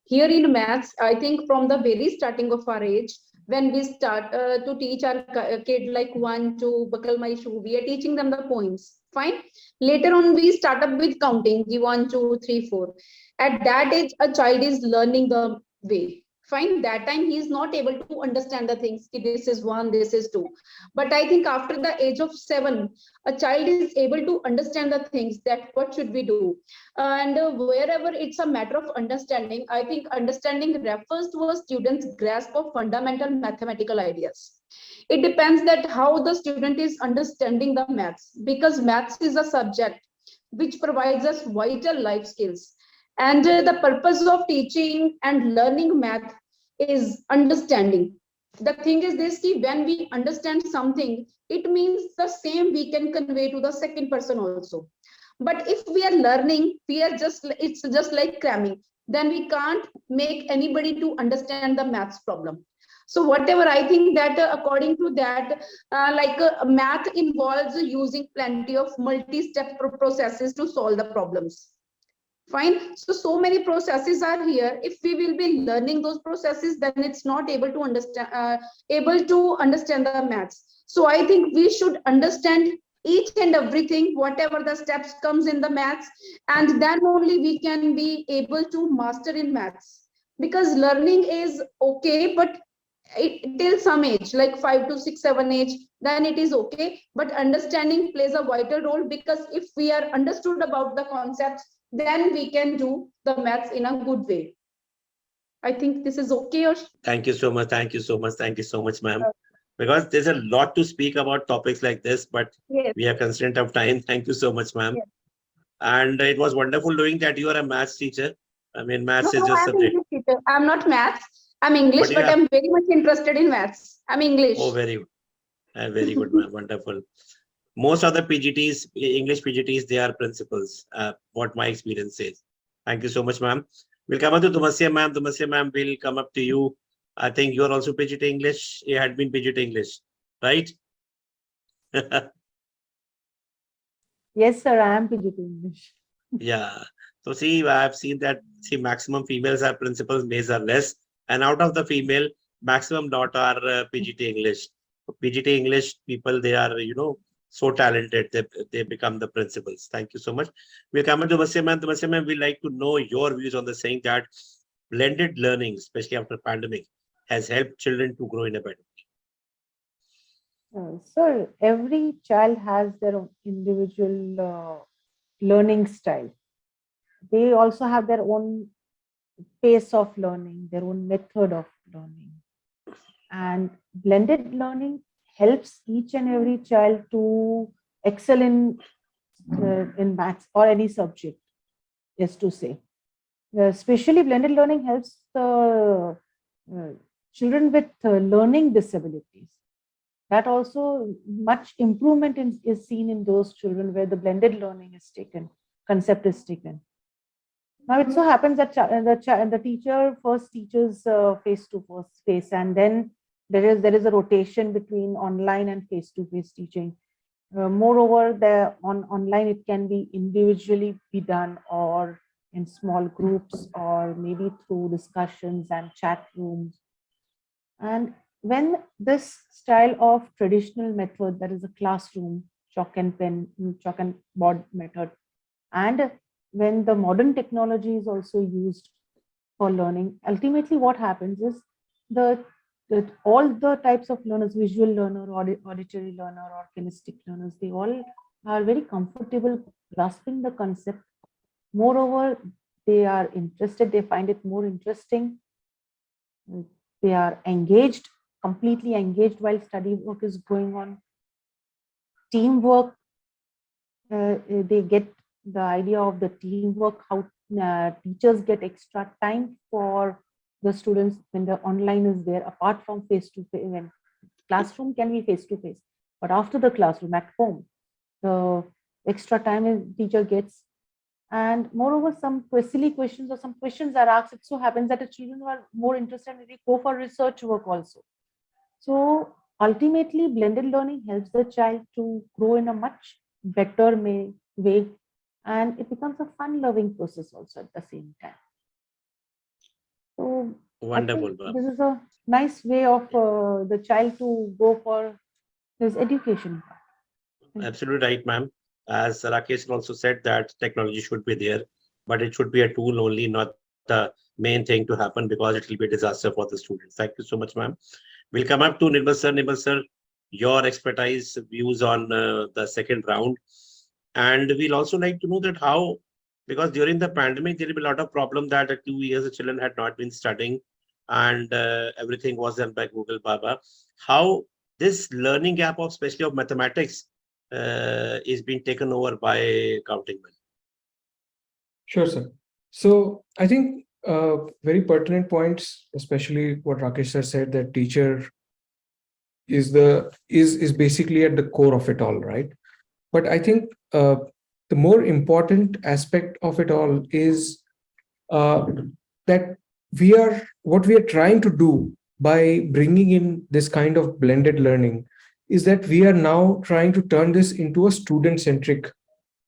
here in maths. I think from the very starting of our age, when we start to teach our kid like 1 2 buckle my shoe, we are teaching them the poems. Fine. Later on, we start up with counting the 1 2 3 4. At that age, a child is learning the way. Fine. That time he is not able to understand the things. This is one, this is two. But I think after the age of 7, a child is able to understand the things that what should we do. And wherever it's a matter of understanding, I think understanding refers to a student's grasp of fundamental mathematical ideas. It depends that how the student is understanding the maths, because maths is a subject which provides us vital life skills. And the purpose of teaching and learning math is understanding. The thing is this, when we understand something, it means the same we can convey to the second person also. But if we are learning, we are just, it's just like cramming, then we can't make anybody to understand the maths problem. So whatever, I think that according to that, math involves using plenty of multi-step processes to solve the problems. Fine. So many processes are here. If we will be learning those processes, then it's not able to understand the maths. So I think we should understand each and everything, whatever the steps comes in the maths, and then only we can be able to master in maths. Because learning is okay, but till some age, like 5 to 6 7 age, then it is okay. But understanding plays a vital role, because if we are understood about the concepts, then we can do the maths in a good way. I think this is okay. Or Thank you so much. Thank you so much. Thank you so much, ma'am. Because there's a lot to speak about topics like this, but yes, we are constrained of time. Thank you so much, ma'am. yes. And it was wonderful knowing that you are a maths teacher. I mean, No, maths is no, your I'm subject. English teacher. I'm not maths. I'm English, But you but have, I'm very much interested in maths. I'm English. oh, very good, ma'am. Wonderful. Most of the PGTs, English PGTs, they are principals, what my experience says. Thank you so much, ma'am. We'll come up to Dumasya, ma'am. Dumasya, ma'am, we'll come up to you. I think you are also PGT English. You had been PGT English, right? Yes, sir, I am PGT English. Yeah. So see, I've seen that, see, maximum females are principals, males are less. And out of the female, maximum lot are PGT English. PGT English people, they are, so talented. They become the principals. Thank you so much. We'll come to Dumasya, ma'am. Dumasya, ma'am, we'd like to know your views on the saying that blended learning, especially after pandemic, has helped children to grow in a better way. Sir, every child has their own individual learning style. They also have their own pace of learning, their own method of learning. And blended learning helps each and every child to excel in maths or any subject, just to say. Especially blended learning helps the children with learning disabilities. That also much improvement is seen in those children where the blended learning is taken, concept is taken. Now it so happens that the teacher first teaches face to face, and then there is a rotation between online and face to face teaching. Moreover, online it can be individually be done, or in small groups, or maybe through discussions and chat rooms. And when this style of traditional method, that is a classroom, chalk and pen, chalk and board method, and when the modern technology is also used for learning. Ultimately, what happens is the all the types of learners, visual learner, auditory learner, or kinesthetic learners, they all are very comfortable grasping the concept. Moreover, they are interested, they find it more interesting. They are engaged, completely engaged while study work is going on. Teamwork, they get the idea of the teamwork, how teachers get extra time for the students when the online is there, apart from face to face. When classroom can be face to face, but after the classroom at home, the extra time is teacher gets. And moreover, some silly questions or some questions are asked. It so happens that the children are more interested and they go for research work also. So ultimately, blended learning helps the child to grow in a much better way, and it becomes a fun-loving process also at the same time. So I think Wonderful, ma'am. this is a nice way of the child to go for his education. Absolutely right, ma'am. As Rakesh also said that technology should be there, but it should be a tool only, not the main thing to happen, because it will be a disaster for the students. Thank you so much, ma'am. We'll come up to Nirmal sir. Nirmal sir, your expertise, views on the second round. And we'll also like to know that how, because during the pandemic, there will be a lot of problem that the 2 years the children had not been studying, and everything was done by Google Baba. How this learning gap of, especially of mathematics, is being taken over by counting well. Sure, sir. So I think very pertinent points, especially what Rakesh sir said, that teacher is basically at the core of it all, right? But I think the more important aspect of it all is uh, that what we are trying to do by bringing in this kind of blended learning is that we are now trying to turn this into a student-centric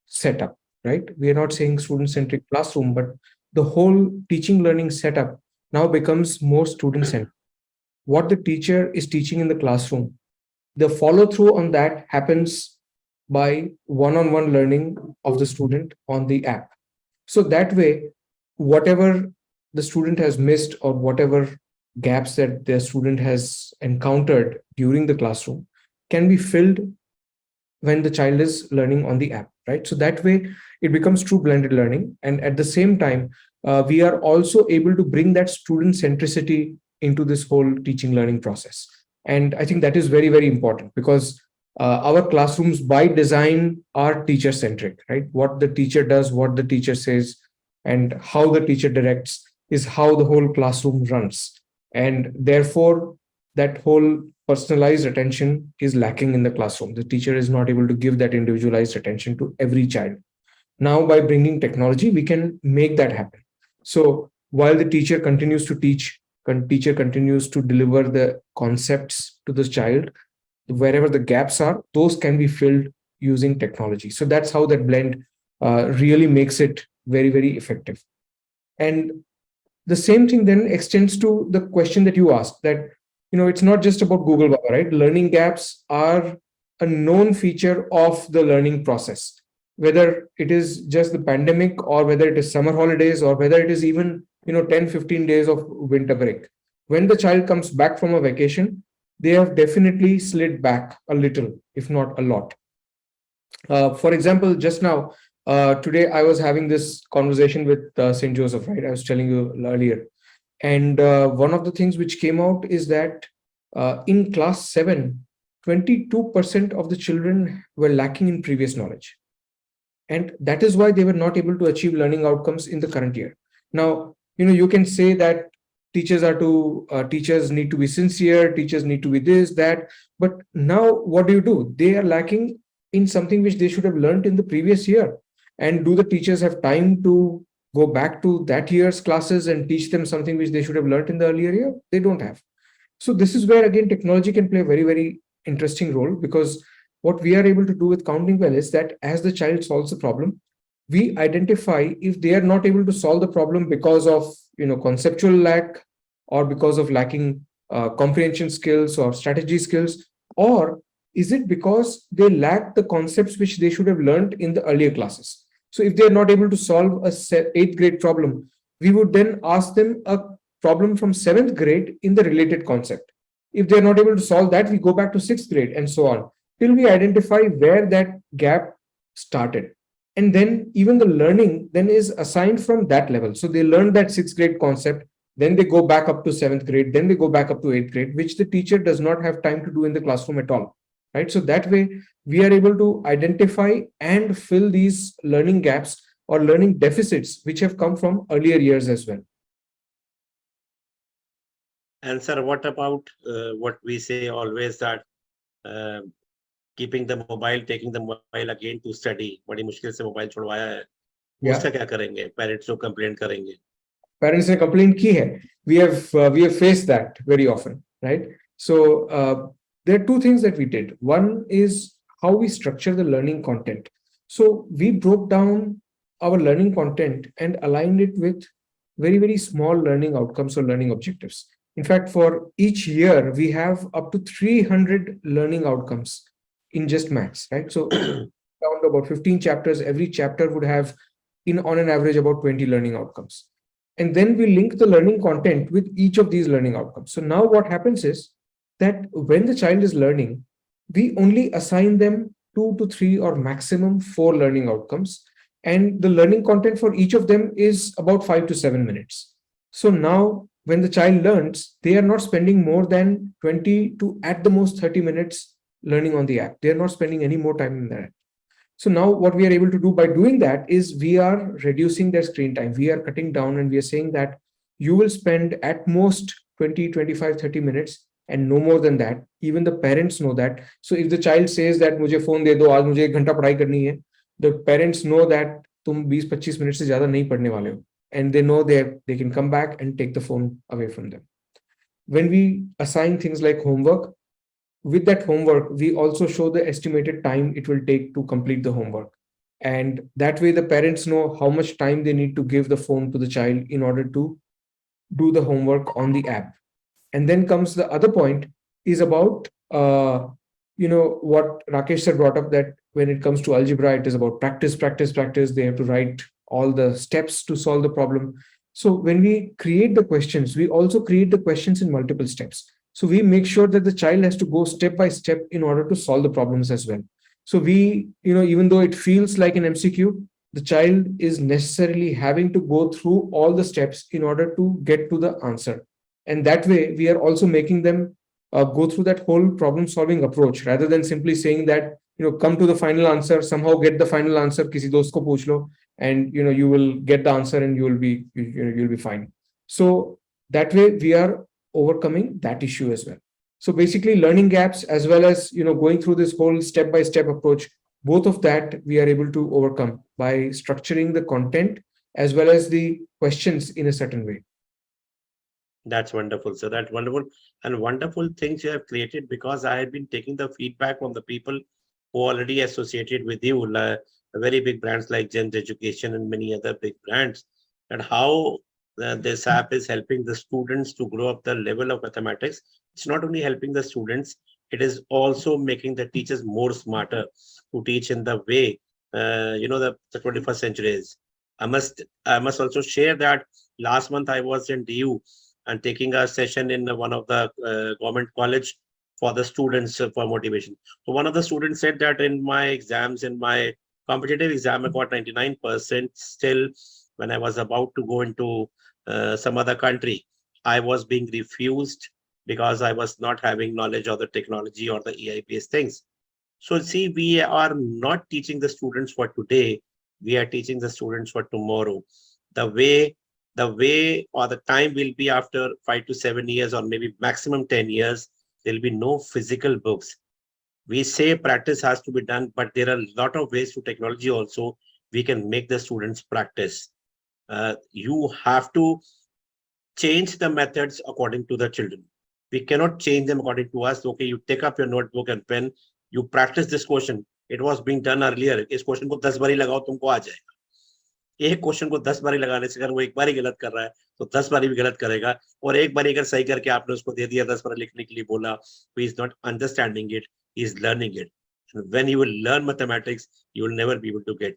setup, right? We are not saying student-centric classroom, but the whole teaching learning setup now becomes more student-centric. What the teacher is teaching in the classroom, the follow through on that happens by one-on-one learning of the student on the app. So that way, whatever the student has missed or whatever gaps that the student has encountered during the classroom can be filled when the child is learning on the app, right? So that way it becomes true blended learning. And at the same time, we are also able to bring that student centricity into this whole teaching learning process. And I think that is very, very important, because our classrooms by design are teacher centric, right? What the teacher does, what the teacher says, and how the teacher directs is how the whole classroom runs. And therefore, that whole personalized attention is lacking in the classroom. The teacher is not able to give that individualized attention to every child. Now, by bringing technology, we can make that happen. So while the teacher continues to teach, teacher continues to deliver the concepts to the child, wherever the gaps are, those can be filled using technology. So that's how that blend really makes it very, very effective. And the same thing then extends to the question that you asked, that it's not just about Google Baba, right? Learning gaps are a known feature of the learning process, whether it is just the pandemic or whether it is summer holidays or whether it is even 10-15 days of winter break. When the child comes back from a vacation, they have definitely slid back a little, if not a lot. For example, just now, today I was having this conversation with St. Joseph, right? I was telling you earlier. And one of the things which came out is that in class 7, 22% of the children were lacking in previous knowledge. And that is why they were not able to achieve learning outcomes in the current year. Now, you can say that teachers need to be sincere, teachers need to be this, that. But now what do? They are lacking in something which they should have learned in the previous year. And do the teachers have time to go back to that year's classes and teach them something which they should have learned in the earlier year? They don't have. So this is where, again, technology can play a very, very interesting role, because what we are able to do with Counting Well is that as the child solves the problem, we identify if they are not able to solve the problem because of conceptual lack, or because of lacking comprehension skills or strategy skills, or is it because they lack the concepts which they should have learned in the earlier classes. So if they are not able to solve a 8th grade problem, we would then ask them a problem from 7th grade in the related concept. If they're not able to solve that, we go back to 6th grade and so on, till we identify where that gap started. And then even the learning then is assigned from that level. So they learn that 6th grade concept, then they go back up to 7th grade, then they go back up to 8th grade, which the teacher does not have time to do in the classroom at all, right? So that way we are able to identify and fill these learning gaps or learning deficits which have come from earlier years as well. And sir, what about what we say always that keeping the mobile, taking the mobile again to study, बड़ी मुश्किल से mobile छुड़वाया है, उसका क्या करेंगे? Parents को complaint करेंगे? Parents ने complaint की है. We have faced that very often, right? So there are two things that we did. One is how we structure the learning content. So we broke down our learning content and aligned it with very, very small learning outcomes or learning objectives. In fact, for each year, we have up to 300 learning outcomes in just maths, right? So down to about 15 chapters, every chapter would have on an average about 20 learning outcomes. And then we link the learning content with each of these learning outcomes. So now what happens is that when the child is learning, we only assign them 2 to 3 or maximum 4 learning outcomes. And the learning content for each of them is about 5 to 7 minutes. So now when the child learns, they are not spending more than 20 to at the most 30 minutes learning on the app. They are not spending any more time in that. So now what we are able to do by doing that is we are reducing their screen time. We are cutting down and we are saying that you will spend at most 20, 25, 30 minutes and no more than that. Even the parents know that. So if the child says that मुझे phone दे दो, आज मुझे 1 घंटा पढ़ाई करनी है, the parents know that तुम 20-25 minute से ज़्यादा नहीं पढ़ने वाले हो. And they know they can come back and take the phone away from them. When we assign things like homework, with that homework, we also show the estimated time it will take to complete the homework. And that way the parents know how much time they need to give the phone to the child in order to do the homework on the app. And then comes the other point is about, what Rakesh sir brought up, that when it comes to algebra, it is about practice, practice, practice. They have to write all the steps to solve the problem. So when we create the questions, we also create the questions in multiple steps. So we make sure that the child has to go step by step in order to solve the problems as well. So we, even though it feels like an MCQ, the child is necessarily having to go through all the steps in order to get to the answer. And that way we are also making them go through that whole problem solving approach, rather than simply saying that, come to the final answer, somehow get the final answer, kisi dost ko pooch lo, and you will get the answer and you'll be fine. So that way we are overcoming that issue as well. So basically learning gaps as well as going through this whole step-by-step approach, both of that we are able to overcome by structuring the content as well as the questions in a certain way. That's wonderful. So that's wonderful, and wonderful things you have created, because I have been taking the feedback from the people who already associated with you, very big brands like Gens Education and many other big brands, and how this app is helping the students to grow up the level of mathematics. It's not only helping the students, it is also making the teachers more smarter to teach in the way the 21st century is. I must also share that last month I was in DU and taking a session in one of the government college for the students for motivation. So one of the students said that in my exams, in my competitive exam, I got 99%. Still, when I was about to go into some other country, I was being refused because I was not having knowledge of the technology or the AI-based things. So see, we are not teaching the students for today. We are teaching the students for tomorrow. The way or the time will be after 5 to 7 years or maybe maximum 10 years, there'll be no physical books. We say practice has to be done, but there are a lot of ways to technology also. We can make the students practice. You have to change the methods according to the children. We cannot change them according to us. Okay, you take up your notebook and pen, you practice this question. It was being done earlier. इस question को 10 बारी लगाओ तुमको आ जाएगा. एक question को 10 बारी लगाने से अगर वो एक बारी गलत कर रहा है तो 10 बारी भी गलत करेगा, और एक बारी अगर सही करके आपने उसको दे दिया 10 बार लिखने के लिए बोला, he is not understanding it, he is learning it. When you will learn mathematics, you will never be able to get.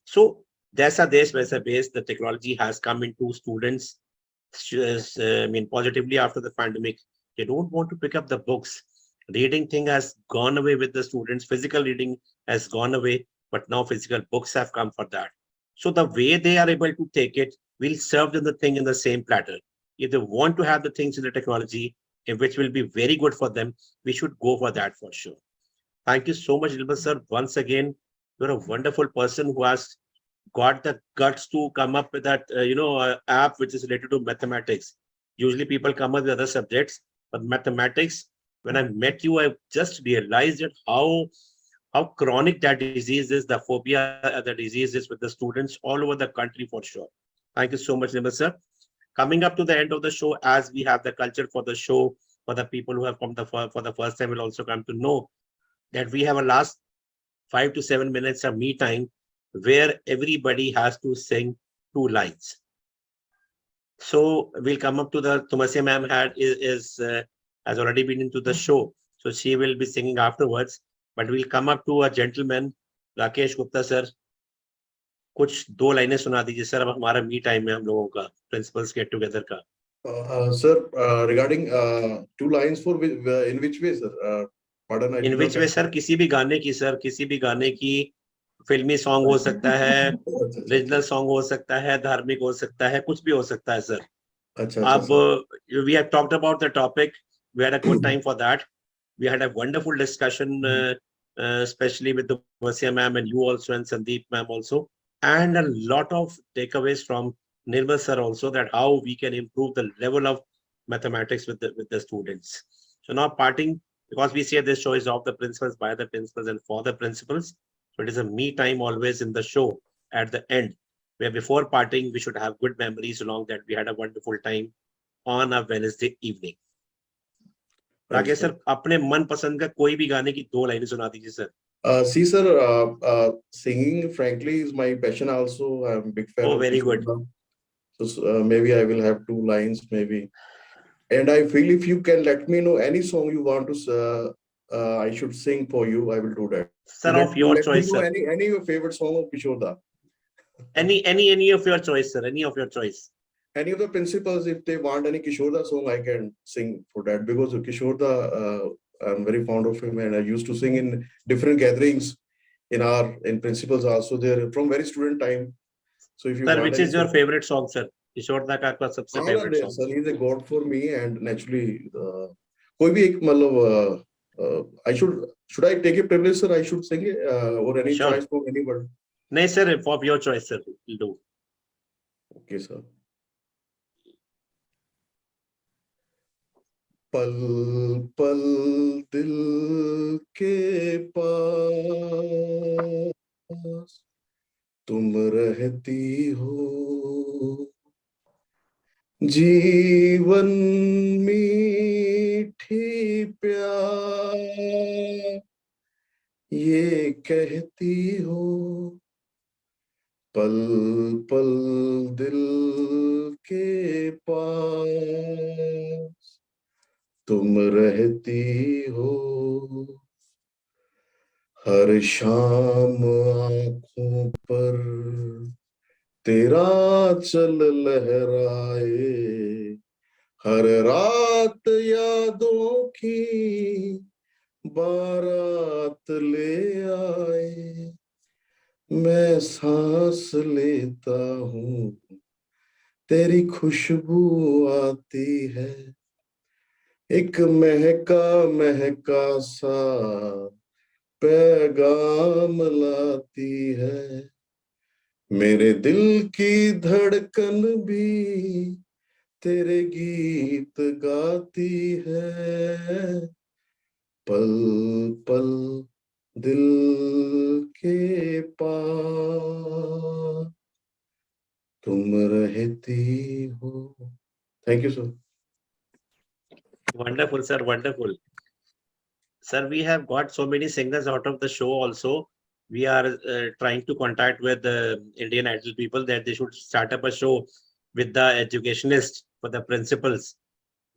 So Jaisa desh waisa base, the technology has come into students, I mean, positively after the pandemic. They don't want to pick up the books. Reading thing has gone away with the students. Physical reading has gone away, but now physical books have come for that. So the way they are able to take it will serve them the thing in the same platter. If they want to have the things in the technology, which will be very good for them, we should go for that for sure. Thank you so much, Dilbar sir. Once again, you're a wonderful person who has got the guts to come up with that, app which is related to mathematics. Usually people come up with other subjects, but mathematics, when I met you, I just realized that how chronic that disease is, the phobia, the disease is with the students all over the country for sure. Thank you so much, Dilbar sir. Coming up to the end of the show, as we have the culture for the show, for the people who have come for the first time will also come to know that we have a last 5 to 7 minutes of me time where everybody has to sing 2 lines. So we'll come up to the Tumasia ma'am has already been into the show, so she will be singing afterwards. But we'll come up to a gentleman, Rakesh Gupta sir. कुछ 2 लाइनें सुना दीजिए sir, अब हमारा me time है हम लोगों का प्रिंसिपल्स गेट टुगेदर का. Sir, regarding 2 lines for in which way, sir? Pardon, I in did which not way sir, किसी भी गाने की सर, किसी भी गाने की. फिल्मी सॉन्ग हो सकता है, रीजनल सॉन्ग हो सकता है, धार्मिक हो सकता है, कुछ भी हो सकता है सर. अच्छा अच्छा अब sir. we have talked about the topic. We had a good time for that. We had a wonderful discussion, especially with the Vasia ma'am and you also and Sandeep ma'am also, and a lot of takeaways from Nirmal sir also, that how we can improve the level of mathematics with the students. So now parting, because we say this show is of the principals, by the principals, and for the principals. So it is a me time always in the show at the end, where before parting, we should have good memories along that we had a wonderful time on a Wednesday evening. Right, Rakesh sir. Sir, अपने मन पसंद का कोई भी गाने की 2 लाइनें सुना दीजिए sir. See, sir, singing, frankly, is my passion also. I'm a big fan Oh, of very Kishore good. Da. So maybe I will have 2 lines, maybe. And I feel if you can let me know any song you want to, I should sing for you, I will do that. So Sir, of your let me choice, know sir. any of your favorite song of Kishore Da. Any of your choice, sir. Any of your choice. Any of the principals, if they want any Kishore Da song, I can sing for that, because Kishore Da, I'm very fond of him, and I used to sing in different gatherings in principals also there from very student time. So if you Sir, want which any is your song, favorite song, sir? Kishore Da का आपका सबसे all are favorite there, song. sir. He's a god for me, and naturally, कोई भी एक मतलब, should I take a privilege, sir? I should sing it, or any Sure. choice from anyone. नहीं sir, of your choice, sir. Will do. Okay, sir. पल पल दिल के पास तुम रहती हो, जीवन मीठी प्यार ये कहती हो, पल पल दिल के पास तुम रहती हो, हर शाम आँखों पर तेरा चल लहराए, हर रात यादों की बारात ले आए, मैं सांस लेता हूँ तेरी खुशबू आती है, एक महका महका सा पैगाम लाती है, मेरे दिल की धड़कन भी तेरे गीत गाती है, पल पल दिल के पास तुम रहती हो. Thank you, sir. Wonderful, sir. Wonderful. Sir, we have got so many singers out of the show also. We are trying to contact with the Indian Idol people that they should start up a show with the educationist for the principals.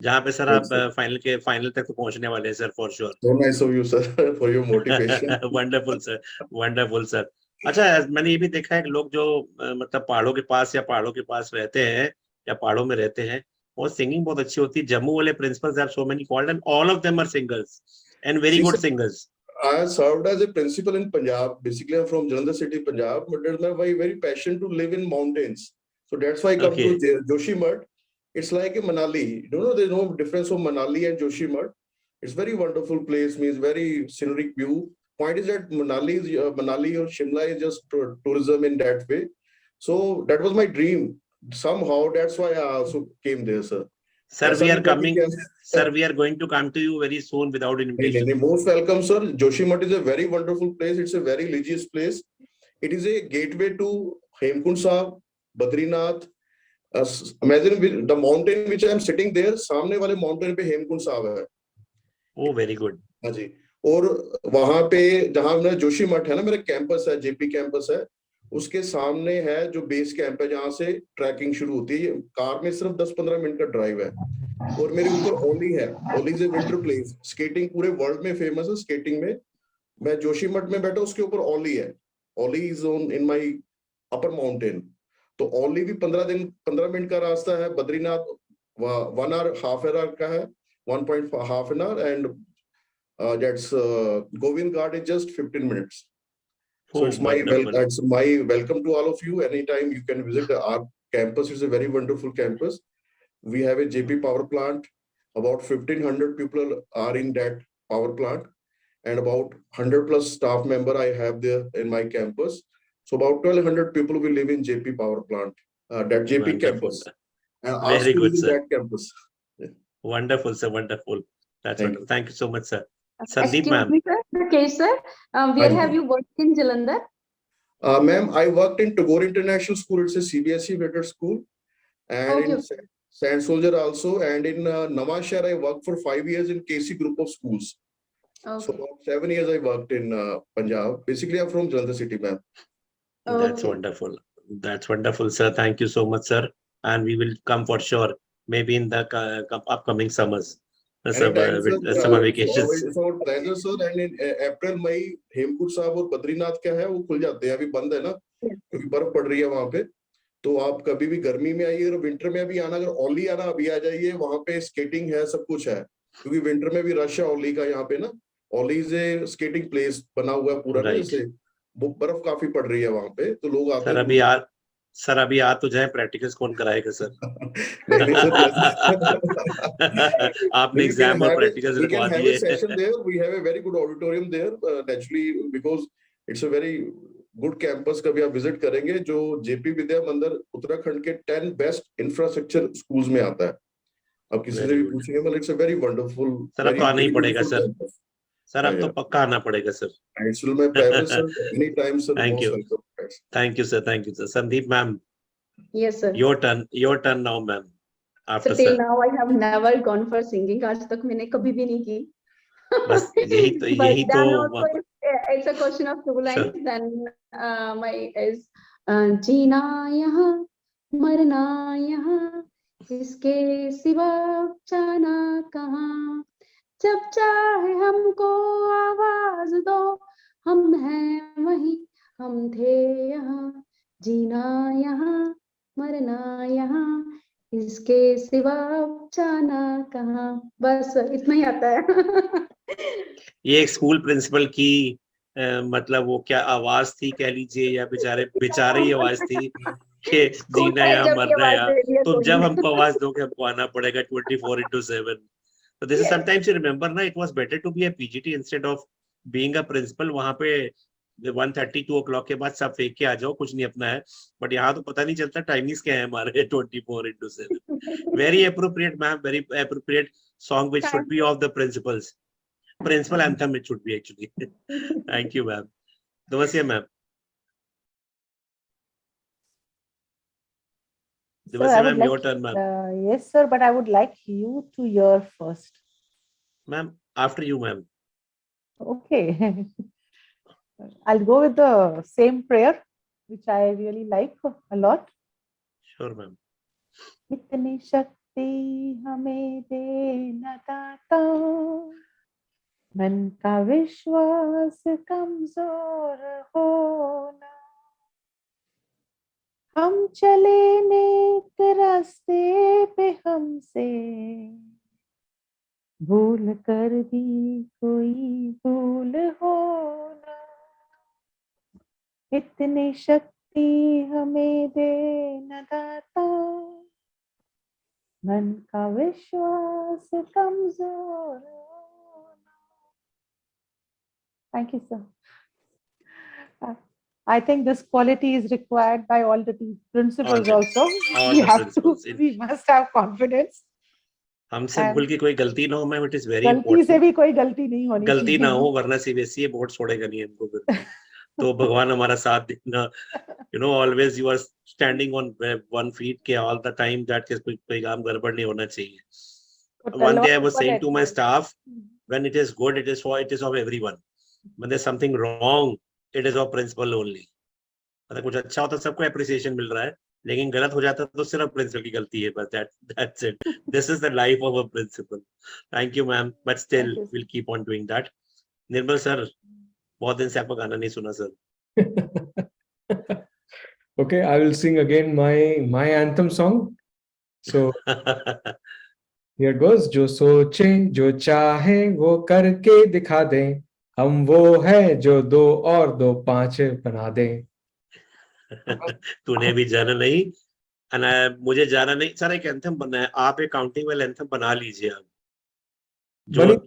जहाँ पे sir Right, आप sir. Final तक तो पहुंचने वाले हैं sir, for sure. So nice of you, sir, for your motivation. Wonderful, sir. Wonderful, sir. अच्छा, मैंने ये भी देखा है कि लोग जो मतलब पहाड़ों के पास या पहाड़ों के पास रहते हैं या पहाड़ों में रहते हैं, वो सिंगिंग बहुत अच्छी होती है. जम्मू वाले principals have so many called and all of them are singers and very See, good sir, singers. I served as a principal in Punjab. Basically, I'm from Jalandhar city, Punjab, but there's my very passion to live in mountains. So that's why I come to Okay. Joshimath. It's like a Manali. You know, there's no difference of Manali and Joshimath. It's very wonderful place, means very scenic view. Point is that Manali or Shimla is just tourism in that way. So that was my dream. Somehow that's why I also came there, sir. Sir, ऐसा we नहीं are था कि coming. क्या Sir, we are going to come to you very soon without नहीं, नहीं, invitation. नहीं, most welcome, sir. Joshimath is a very wonderful place. It's a very religious place. It is a gateway to Hemkund Sahib, Badrinath. Imagine the mountain which I am sitting there. सामने वाले mountain पे हेमकुंड साहब है. Oh, very good. हाँ जी. और वहां पे जहां मेरा जोशीमठ है ना, मेरा कैंपस है, जेपी कैंपस है, उसके सामने है जो बेस कैंप है, जहां से ट्रैकिंग शुरू होती है. कार में सिर्फ 10-15 मिनट का ड्राइव है. और मेरे ऊपर ओली है. Auli is a winter place. Skating पूरे वर्ल्ड में फेमस है स्केटिंग में. मैं जोशीमठ में बैठा, उसके ऊपर ओली है. Auli is on in my upper mountain. तो ओली भी 15 मिनट का रास्ता है. Badrinath 1 hour, half an hour का है, 1.5 an hour, and that's Govind Ghat is just 15 minutes. So Oh, wonderful. it's my welcome to all of you. Anytime you can visit our campus. It's a very wonderful campus. We have a JP power plant. About 1,500 people are in that power plant, and about 100 plus staff member I have there in my campus. So about 1,200 people will live in JP power plant, that JP Wonderful. campus. And our Very school good, is in sir. that campus. Yeah. Wonderful, sir. Wonderful. That's Thank wonderful. you. Thank you so much, sir. Sandeep, Excuse ma'am. me, sir. Rakesh, sir. Where have you worked in Jalandhar? Ma'am, I worked in Tagore International School. It's a CBSE rated school. And Okay, in Sand Soldier also. And in Nawashahar, I worked for 5 years in KC group of schools. So okay, about 7 years I worked in Punjab. Basically, I'm from Jalandhar city, ma'am. That's okay. wonderful. That's wonderful, sir. Thank you so much, sir. And we will come for sure, maybe in the upcoming summers, Anytime, sir. summer It's always vacations. it's our pleasure, sir. And in April, May, Hemkund Sahib और बद्रीनाथ क्या है, वो खुल जाते हैं. अभी बंद है ना, Yeah. क्योंकि बर्फ पड़ रही है वहां पे. तो आप कभी भी गर्मी में आइए और विंटर में भी आना. अगर ओली आना, अभी आ जाइए. वहां पे स्केटिंग है, सब कुछ है. क्योंकि विंटर में भी रश है ओली का यहाँ पे ना. ओली इज ए स्केटिंग प्लेस बना हुआ है पूरा ना, Right. जैसे वो बर्फ काफी पड़ रही है वहां पे, तो लोग आते सर हैं अभी घूमने. आ सर अभी आ तो जाए, प्रैक्टिकल्स कौन कराएगा सर? नहीं, नहीं, sir, आपने we can एग्जाम और have a practicals we can रखवा have a दिए. session there. We have a very good auditorium there, naturally, because it's a very good campus. कभी आप विजिट करेंगे, जो जेपी विद्या मंदिर उत्तराखंड के 10 बेस्ट इंफ्रास्ट्रक्चर स्कूल्स में आता है. आप किसी से वेरी भी गुड. पूछेंगे, मतलब it's a very wonderful, sir अब तो वेरी आना ही वेरी पड़ेगा ब्यूटीफुल सर. कैंपस. सर अब तो पक्का आना पड़ेगा sir. It's will my pleasure, sir. Anytime, sir. Thank Most you. welcome. Thank you sir. Thank you sir. Sandeep ma'am, Yes, sir. your turn now, ma'am. So After till sir. now, I have never gone for singing. आज तक मैंने कभी भी नहीं की. बस यही तो But यही then तो also it's a question of two Sure. lines. Then my is जीना यहाँ, मरना यहाँ, इसके सिवा जाना कहाँ. जब चाहे हमको आवाज दो, हम हैं वहीं, हम थे यहाँ. जीना यहाँ, मरना यहाँ, इसके सिवा जाना कहाँ. बस इतना ही आता है. ये एक स्कूल प्रिंसिपल की मतलब वो क्या आवाज थी कह लीजिए, या बेचारी आवाज थी कि स्कूल जीना में या जब ये मरना आवाज या. दे दिया तो कोई जब ने. हमको आवाज दोगे, हमको आना पड़ेगा 24/7. तो this is sometimes you remember ना, it was better to be a PGT instead of being a principal. वहां पे 1:30 2 o'clock के बाद सब फेंक के आ जाओ, कुछ नहीं अपना है. बट यहाँ तो पता नहीं चलता टाइमिंग्स क्या है हमारे 24/7. Very appropriate ma'am, very appropriate song which should be of the principles. Principal anthem it should be actually. Thank you, ma'am. Namaste, ma'am. Sir, I would Ma'am, like, your turn, ma'am. yes, sir, but I would like you to hear first. Ma'am, after you, ma'am. Okay. I'll go with the same prayer, which I really like a lot. Sure, ma'am. इतनी शक्ति हमें दे न दाता, मन का विश्वास कमजोर होना, हम चले नेक रास्ते पे हमसे भूल कर भी कोई भूल होना, इतनी शक्ति हमें दे न दाता, मन का विश्वास कमजोर होना. Thank you, sir. I think this quality is required by all the principals the- also. all We the have principals. we must have confidence. हमसे And भूल की कोई गलती ना हो मैम, इट इज वेरी गलती से इंपॉर्टेंट. भी कोई गलती नहीं होनी गलती ना चाहिए. हो वरना सीबीएसई बोर्ड छोड़ेगा नहीं हमको फिर भी. तो भगवान हमारा साथ देना. Always you are standing on one feet के all the time that कोई काम गड़बड़ नहीं होना चाहिए. तो One day I तलवार was ऊपर saying to my रहती है. staff, when it is good, it is of everyone. When there's something wrong, it is of principal only. मतलब कुछ अच्छा होता है सबको appreciation मिल रहा है, लेकिन गलत हो जाता है तो सिर्फ प्रिंसिपल की गलती है बस. That's it. This is the life of a principal. Thank you ma'am, but still Thank you. we'll keep on doing that. Nirmal sir, बहुत दिन से आपका गाना नहीं सुना sir. Okay, I will sing again my anthem song. So here goes. जो सोचे जो चाहे वो करके दिखा दे, हम वो है जो 2 और 2 5 बना दे. तूने भी जाना नहीं, मुझे जाना नहीं सर. एक एंथम बनना है, आप एक काउंटिंग वाला एंथम बना लीजिए आप. जो बनी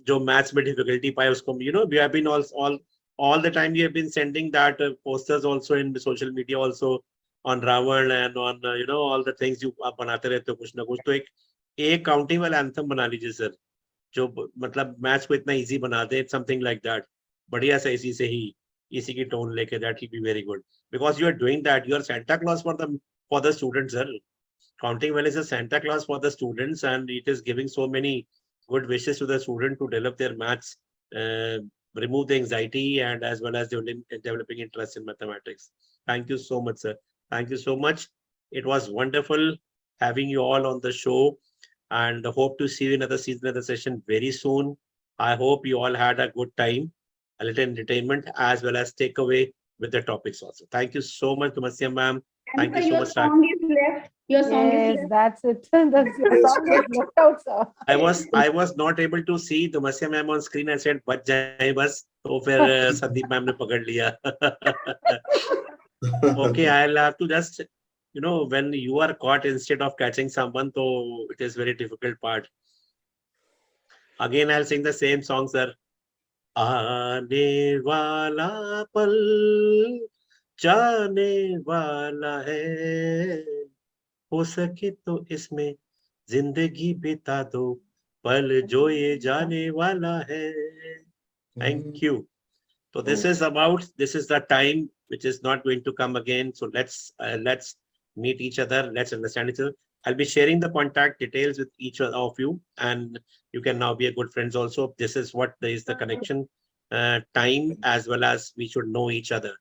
जो मैथ्स में डिफिकल्टी पाए उसको, we have been all the time we have been sending that posters also in the social media also on Ravan and on all the things you आप बनाते रहते हो कुछ ना कुछ. तो एक काउंटिंग वाला एंथम बना लीजिए सर, जो मतलब मैथ्स को इतना इजी बना दे. समथिंग लाइक दैट, बढ़िया सा इसी से ही इसी की टोन लेके. That will be very good because you are doing that. You are Santa Claus for the students sir. Counting well is a Santa Claus for the students, and it is giving so many good wishes to the student to develop their maths, remove the anxiety, and as well as developing interest in mathematics. Thank you so much, sir. Thank you so much. It was wonderful having you all on the show, and hope to see you in another season, another session very soon. I hope you all had a good time, a little entertainment, as well as takeaway with the topics also. Thank you so much, Tumasya ma'am. Thank you so Your much. song is left. Your song is Yes, left. that's it. That's your song is left out, sir. I was not able to see Tumasya ma'am on screen. I said बच जाए बस, तो फिर Sandeep ma'am ने पकड़ लिया. Okay, I'll have to just when you are caught instead of catching someone, so it is very difficult part. Again, I'll sing the same song, sir. आने वाला पल जाने वाला है, हो सके तो इसमें जिंदगी बिता दो, पल जो ये जाने वाला है. Thank you. So this is the time which is not going to come again. So let's meet each other. Let's understand each other. I'll be sharing the contact details with each of you, and you can now be a good friends also. This is what there is the connection time, as well as we should know each other.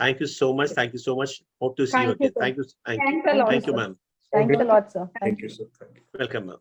Thank you so much. Thank you so much. Hope to see you Thank you, again. sir. Thank you. Thank you. Thanks a lot. Thank you, ma'am. Thanks a lot, sir. Thank you, sir. Thank you. Welcome, ma'am.